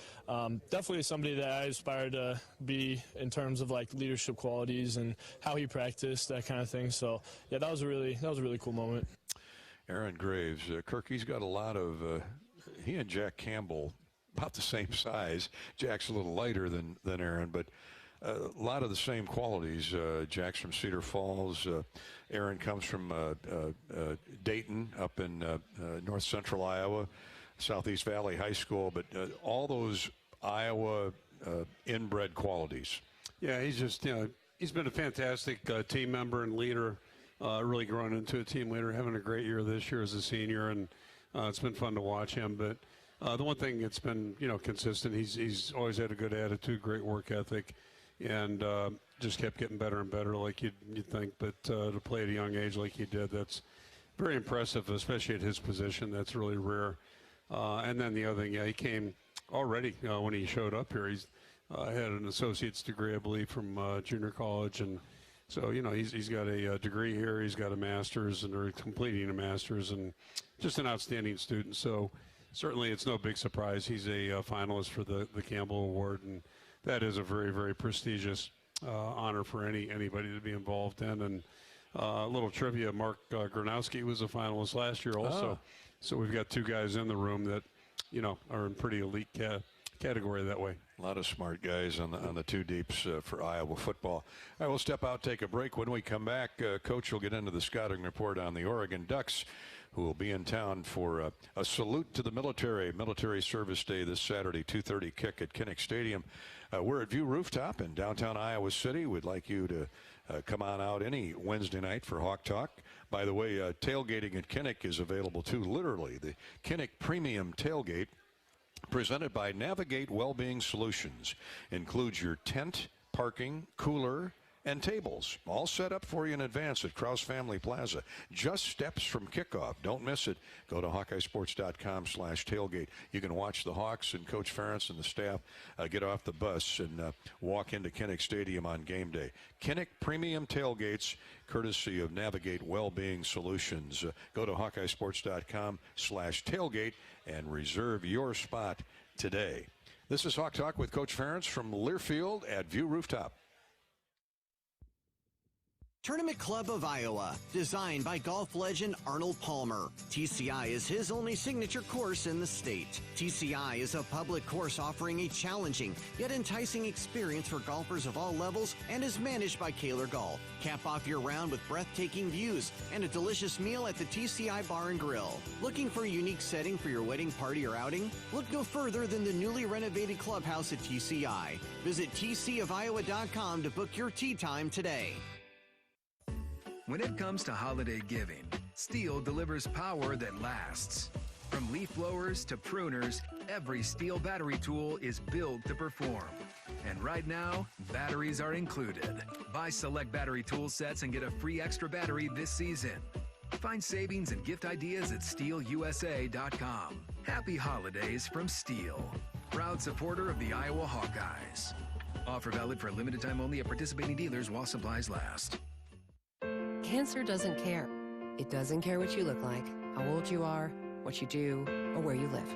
Speaker 20: definitely somebody that I aspire to be in terms of like leadership qualities and how he practiced, that kind of thing. So yeah, that was a really cool moment.
Speaker 3: Aaron Graves, Kirk, he's got a lot of he and Jack Campbell about the same size. Jack's a little lighter than Aaron, but a lot of the same qualities. Jack's from Cedar Falls. Aaron comes from Dayton up in north central Iowa, Southeast Valley High School, but all those Iowa inbred qualities.
Speaker 17: Yeah, he's just, you know, he's been a fantastic team member and leader, really growing into a team leader, having a great year this year as a senior, and it's been fun to watch him. But the one thing that's been, you know, consistent, he's always had a good attitude, great work ethic, and just kept getting better and better, like you'd think. But to play at a young age like he did, that's very impressive, especially at his position. That's really rare. And then the other thing, yeah, he came already when he showed up here. He's had an associate's degree, I believe, from junior college, and so, you know, he's got a degree here. He's got a master's, and they're completing a master's, and just an outstanding student. So certainly it's no big surprise he's a finalist for the Campbell Award, and that is a very, very prestigious honor for anybody to be involved in. And a little trivia, Mark Gronowski was a finalist last year also. Oh. So we've got two guys in the room that, you know, are in pretty elite category that way.
Speaker 3: A lot of smart guys on the two deeps for Iowa football. I will step out, take a break. When we come back, Coach will get into the scouting report on the Oregon Ducks, who will be in town for a salute to the military service day this Saturday, 2:30 kick at Kinnick Stadium. We're at View Rooftop in downtown Iowa City. We'd like you to come on out any Wednesday night for Hawk Talk. By the way, tailgating at Kinnick is available too, literally. The Kinnick Premium Tailgate, presented by Navigate Wellbeing Solutions, includes your tent, parking, cooler, and tables, all set up for you in advance at Krause Family Plaza. Just steps from kickoff. Don't miss it. Go to HawkeyeSports.com/tailgate. You can watch the Hawks and Coach Ferentz and the staff get off the bus and walk into Kinnick Stadium on game day. Kinnick Premium Tailgates, courtesy of Navigate Wellbeing Solutions. Go to HawkeyeSports.com/tailgate and reserve your spot today. This is Hawk Talk with Coach Ferentz from Learfield at View Rooftop.
Speaker 21: Tournament Club of Iowa, designed by golf legend Arnold Palmer. TCI is his only signature course in the state. TCI is a public course offering a challenging yet enticing experience for golfers of all levels and is managed by Kaler Golf. Cap off your round with breathtaking views and a delicious meal at the TCI Bar and Grill. Looking for a unique setting for your wedding party or outing? Look no further than the newly renovated clubhouse at TCI. Visit tcofiowa.com to book your tee time today.
Speaker 5: When it comes to holiday giving, Steel delivers power that lasts. From leaf blowers to pruners, every Steel battery tool is built to perform. And right now, batteries are included. Buy select battery tool sets and get a free extra battery this season. Find savings and gift ideas at SteelUSA.com. Happy holidays from Steel, proud supporter of the Iowa Hawkeyes. Offer valid for a limited time only at participating dealers while supplies last.
Speaker 14: Cancer doesn't care. It doesn't care what you look like, how old you are, what you do, or where you live.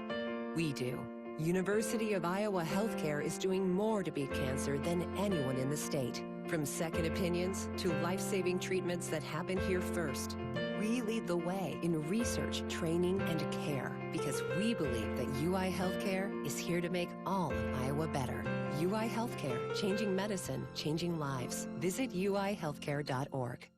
Speaker 14: We do. University of Iowa Healthcare is doing more to beat cancer than anyone in the state. From second opinions to life-saving treatments that happen here first. We lead the way in research, training, and care because we believe that UI Healthcare is here to make all of Iowa better. UI Healthcare, changing medicine, changing lives. Visit uihealthcare.org.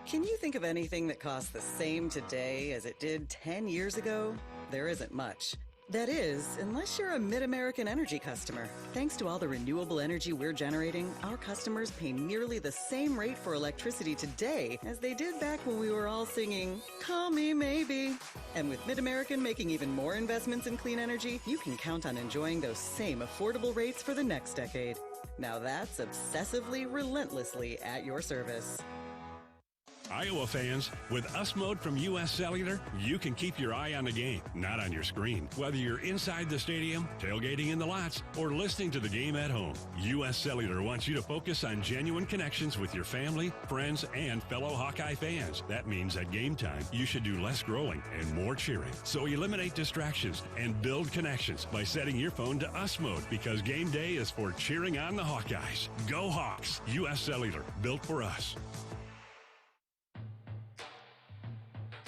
Speaker 8: Can you think of anything that costs the same today as it did 10 years ago? There isn't much. That is, unless you're a Mid-American Energy customer. Thanks to all the renewable energy we're generating, our customers pay nearly the same rate for electricity today as they did back when we were all singing, "Call Me Maybe." And with Mid-American making even more investments in clean energy, you can count on enjoying those same affordable rates for the next decade. Now that's obsessively, relentlessly at your service.
Speaker 13: Iowa fans, with US Mode from US Cellular, you can keep your eye on the game, not on your screen. Whether you're inside the stadium, tailgating in the lots, or listening to the game at home, US Cellular wants you to focus on genuine connections with your family, friends, and fellow Hawkeye fans. That means at game time, you should do less scrolling and more cheering. So eliminate distractions and build connections by setting your phone to US Mode, because game day is for cheering on the Hawkeyes. Go Hawks! US Cellular, built for us.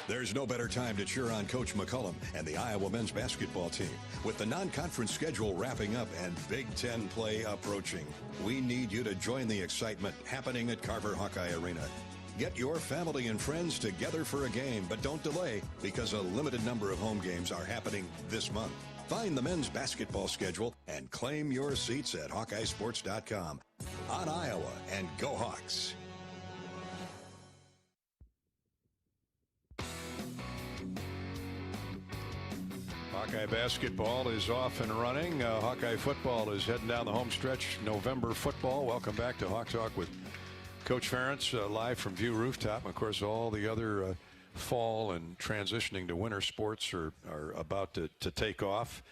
Speaker 6: There's no better time to cheer on Coach McCullum and the Iowa men's basketball team. With the non-conference schedule wrapping up and Big Ten play approaching, we need you to join the excitement happening at Carver Hawkeye Arena. Get your family and friends together for a game, but don't delay because a limited number of home games are happening this month. Find the men's basketball schedule and claim your seats at HawkeyeSports.com. On Iowa, and go Hawks!
Speaker 3: Hawkeye basketball is off and running. Hawkeye football is heading down the home stretch. November football. Welcome back to Hawk Talk with Coach Ferentz, live from View Rooftop. Of course, all the other fall and transitioning to winter sports are about to take off.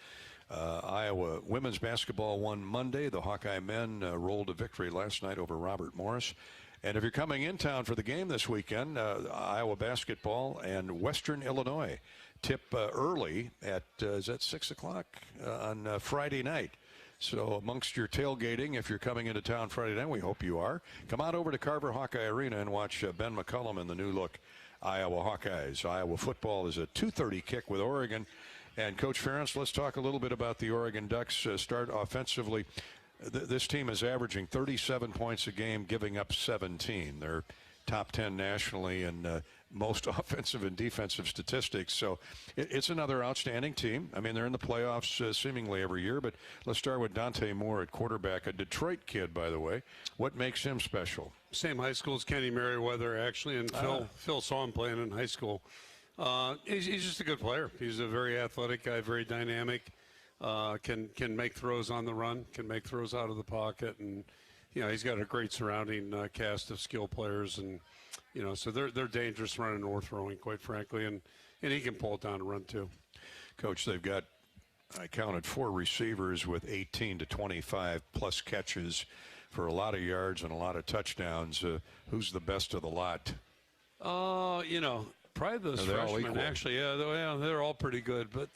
Speaker 3: Iowa women's basketball won Monday. The Hawkeye men rolled to victory last night over Robert Morris. And if you're coming in town for the game this weekend, Iowa basketball and Western Illinois tip early at, is that 6 o'clock on Friday night. So amongst your tailgating, if you're coming into town Friday night, we hope you are, come on over to Carver Hawkeye Arena and watch Ben McCullum and the new look Iowa Hawkeyes. Iowa football is a 2:30 kick with Oregon. And Coach Ferentz, let's talk a little bit about the Oregon Ducks. Start offensively. This team is averaging 37 points a game, giving up 17. They're top 10 nationally in most offensive and defensive statistics. So it's another outstanding team. I mean, they're in the playoffs seemingly every year, but let's start with Dante Moore at quarterback, a Detroit kid, by the way. What makes him special?
Speaker 17: Same high school as Kenny Merriweather, actually, and Phil saw him playing in high school. He's just a good player. He's a very athletic guy, very dynamic, can make throws on the run, can make throws out of the pocket, and he's got a great surrounding cast of skill players, and so they're dangerous running or throwing, quite frankly, and he can pull it down and run too.
Speaker 3: Coach, they've got, I counted 4 receivers with 18 to 25 plus catches for a lot of yards and a lot of touchdowns. Who's the best of the lot?
Speaker 17: Probably the freshmen, actually. Yeah, they're all pretty good. But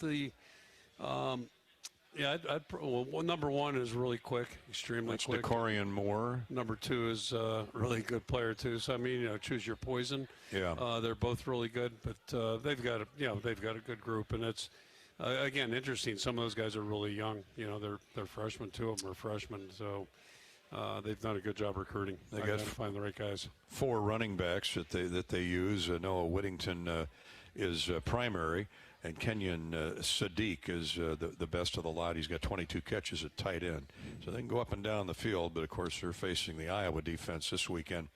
Speaker 17: number 1 is really quick, extremely quick.
Speaker 3: Decorian Moore.
Speaker 17: Number 2 is a really good player too. So I mean, choose your poison.
Speaker 3: Yeah.
Speaker 17: They're both really good, but they've got a good group, and it's again interesting. Some of those guys are really young. They're freshmen. 2 of them are freshmen. So. They've done a good job recruiting. They got to find the right guys.
Speaker 3: 4 running backs that they use. Noah Whittington is primary, and Kenyon Sadiq is the best of the lot. He's got 22 catches at tight end, so they can go up and down the field. But of course, they're facing the Iowa defense this weekend.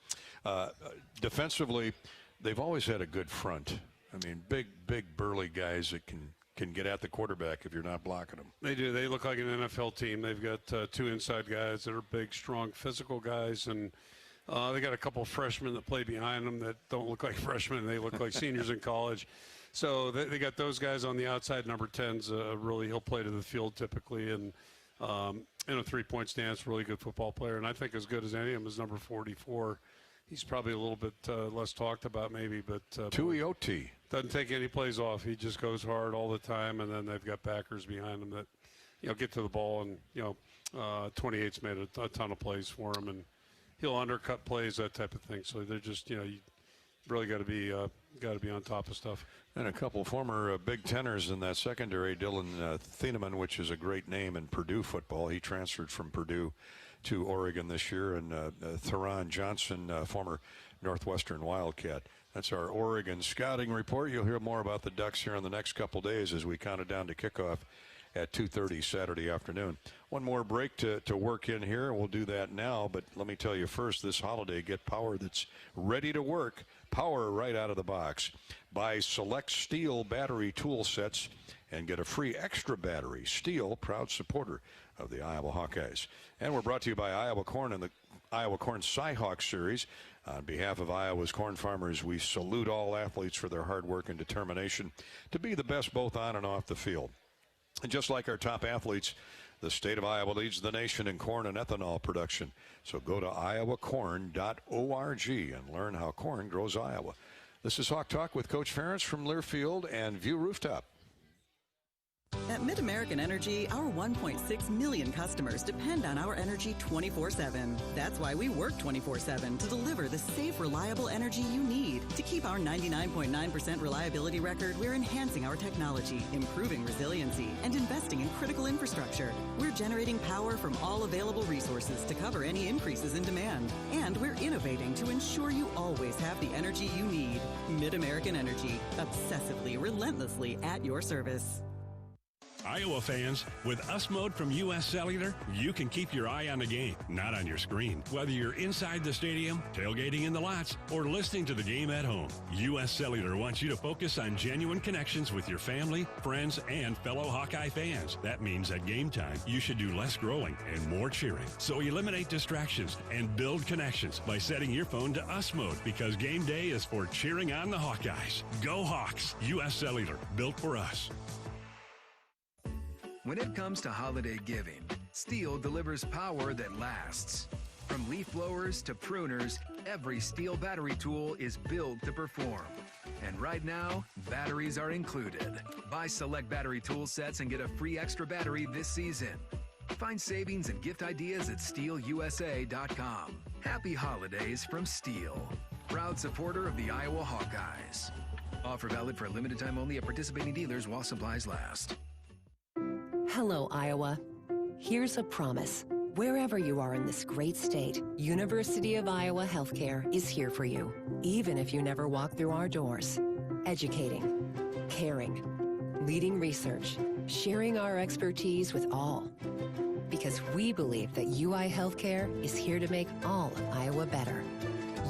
Speaker 3: Defensively, they've always had a good front. I mean, big burly guys that can get at the quarterback if you're not blocking them.
Speaker 17: They do. They look like an NFL team. They've got 2 inside guys that are big, strong, physical guys, and they got a couple of freshmen that play behind them that don't look like freshmen. They look like seniors in college. So they got those guys on the outside. Number 10's he'll play to the field typically, and in a 3-point stance, really good football player, and I think as good as any of them is number 44. He's probably a little bit less talked about maybe, but
Speaker 3: Tuioti
Speaker 17: doesn't take any plays off. He just goes hard all the time, and then they've got backers behind him that get to the ball, and 28's made a ton of plays for him, and he'll undercut plays, that type of thing. So they're just you really got to be on top of stuff.
Speaker 3: And a couple former Big Teners in that secondary. Dylan Thieneman, which is a great name in Purdue football. He transferred from Purdue to Oregon this year, and Theron Johnson, former Northwestern Wildcat. That's our Oregon scouting report. You'll hear more about the Ducks here in the next couple days as we count it down to kickoff at 2:30 Saturday afternoon. One more break to work in here, and we'll do that now. But let me tell you first, this holiday, get power that's ready to work. Power right out of the box. Buy select Steel battery tool sets and get a free extra battery. Steel, proud supporter of the Iowa Hawkeyes. And we're brought to you by Iowa Corn and the Iowa Corn Cy-Hawk Series. On behalf of Iowa's corn farmers, we salute all athletes for their hard work and determination to be the best both on and off the field. And just like our top athletes, the state of Iowa leads the nation in corn and ethanol production. So go to iowacorn.org and learn how corn grows Iowa. This is Hawk Talk with Coach Ferentz from Learfield and View Rooftop.
Speaker 8: At Mid-American Energy, our 1.6 million customers depend on our energy 24/7. That's why we work 24/7 to deliver the safe, reliable energy you need. To keep our 99.9% reliability record, we're enhancing our technology, improving resiliency, and investing in critical infrastructure. We're generating power from all available resources to cover any increases in demand. And we're innovating to ensure you always have the energy you need. Mid-American Energy, obsessively, relentlessly at your service.
Speaker 13: Iowa fans, with US Mode from US Cellular, you can keep your eye on the game, not on your screen. Whether you're inside the stadium, tailgating in the lots, or listening to the game at home, US Cellular wants you to focus on genuine connections with your family, friends, and fellow Hawkeye fans. That means at game time, you should do less growling and more cheering. So eliminate distractions and build connections by setting your phone to US Mode, because game day is for cheering on the Hawkeyes. Go Hawks! US Cellular, built for us.
Speaker 5: When it comes to holiday giving, Steel delivers power that lasts. From leaf blowers to pruners, every Steel battery tool is built to perform. And right now, batteries are included. Buy select battery tool sets and get a free extra battery this season. Find savings and gift ideas at SteelUSA.com. Happy holidays from Steel, proud supporter of the Iowa Hawkeyes. Offer valid for a limited time only at participating dealers while supplies last.
Speaker 14: Hello, Iowa. Here's a promise. Wherever you are in this great state, University of Iowa Healthcare is here for you, even if you never walk through our doors. Educating, caring, leading research, sharing our expertise with all. Because we believe that UI Healthcare is here to make all of Iowa better.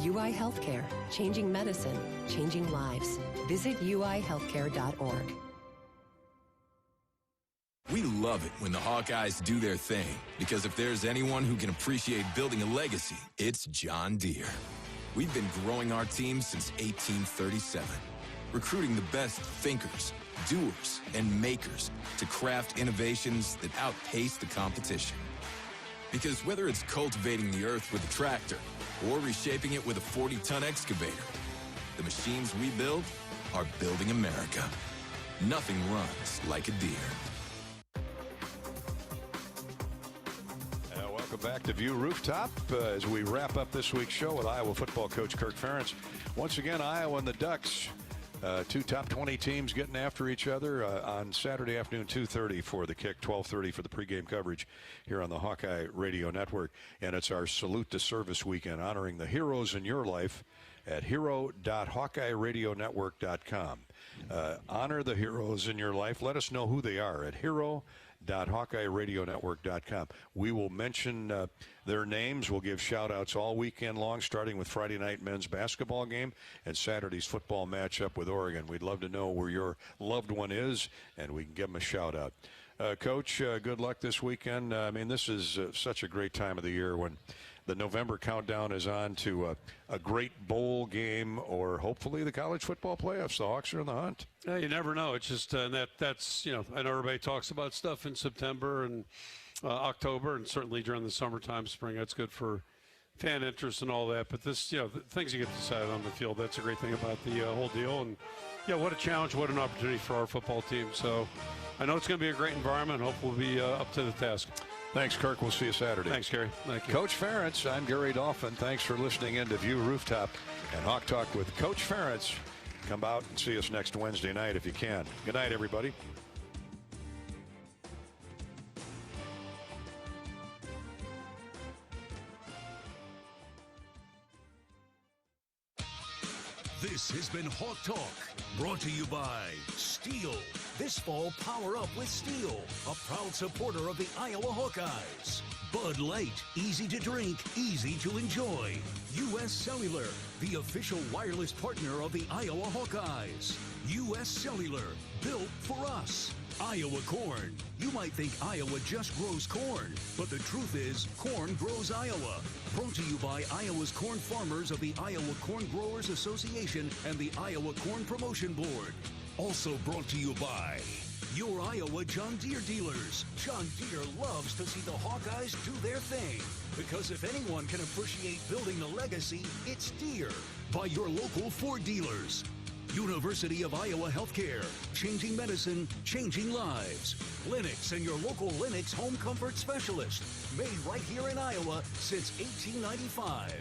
Speaker 14: UI Healthcare, changing medicine, changing lives. Visit uihealthcare.org.
Speaker 10: We love it when the Hawkeyes do their thing, because if there's anyone who can appreciate building a legacy, it's John Deere. We've been growing our team since 1837, recruiting the best thinkers, doers, and makers to craft innovations that outpace the competition. Because whether it's cultivating the earth with a tractor or reshaping it with a 40-ton excavator, the machines we build are building America. Nothing runs like a Deere.
Speaker 3: Welcome back to View Rooftop as we wrap up this week's show with Iowa football coach Kirk Ferentz. Once again, Iowa and the Ducks, two top 20 teams getting after each other on Saturday afternoon, 2:30 for the kick, 12:30 for the pregame coverage here on the Hawkeye Radio Network. And it's our Salute to Service weekend, honoring the heroes in your life at hero.hawkeyeradionetwork.com. Honor the heroes in your life. Let us know who they are at hero.hawkeyeradionetwork.com. We will mention their names. We'll give shout-outs all weekend long, starting with Friday night men's basketball game and Saturday's football matchup with Oregon. We'd love to know where your loved one is, and we can give them a shout-out. Coach, good luck this weekend. I mean, this is such a great time of the year when the November countdown is on to a great bowl game or hopefully the college football playoffs. The Hawks are in the hunt.
Speaker 17: Yeah, you never know. It's just that's, you know, I know everybody talks about stuff in September and October, and certainly during the summertime, spring. That's good for fan interest and all that. But this, you know, the things you get to decide on the field, that's a great thing about the whole deal. And, yeah, what a challenge, what an opportunity for our football team. So I know it's going to be a great environment. Hope we'll be up to the task.
Speaker 3: Thanks, Kirk. We'll see you Saturday.
Speaker 17: Thanks, Gary. Thank you.
Speaker 3: Coach Ferentz, I'm Gary Dolphin. Thanks for listening in to View Rooftop and Hawk Talk with Coach Ferentz. Come out and see us next Wednesday night if you can. Good night, everybody.
Speaker 2: This has been Hawk Talk, brought to you by Steel. This fall, power up with Steel, a proud supporter of the Iowa Hawkeyes. Bud Light, easy to drink, easy to enjoy. U.S. Cellular, the official wireless partner of the Iowa Hawkeyes. U.S. Cellular, built for us. Iowa corn. You might think Iowa just grows corn, but the truth is, corn grows Iowa. Brought to you by Iowa's corn farmers of the Iowa Corn Growers Association and the Iowa Corn Promotion Board. Also brought to you by your Iowa John Deere dealers. John Deere loves to see the Hawkeyes do their thing, because if anyone can appreciate building a legacy, it's Deere. By your local Ford dealers. University of Iowa Healthcare, changing medicine, changing lives. Linux and your local Linux home comfort specialist, made right here in Iowa since 1895.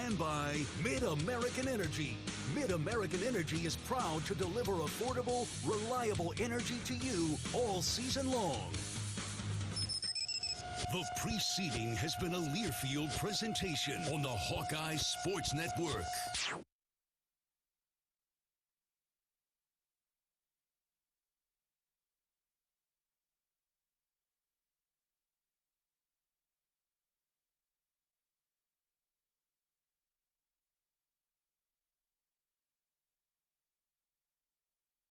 Speaker 2: And by Mid-American Energy. Mid-American Energy is proud to deliver affordable, reliable energy to you all season long. The preceding has been a Learfield presentation on the Hawkeye Sports Network.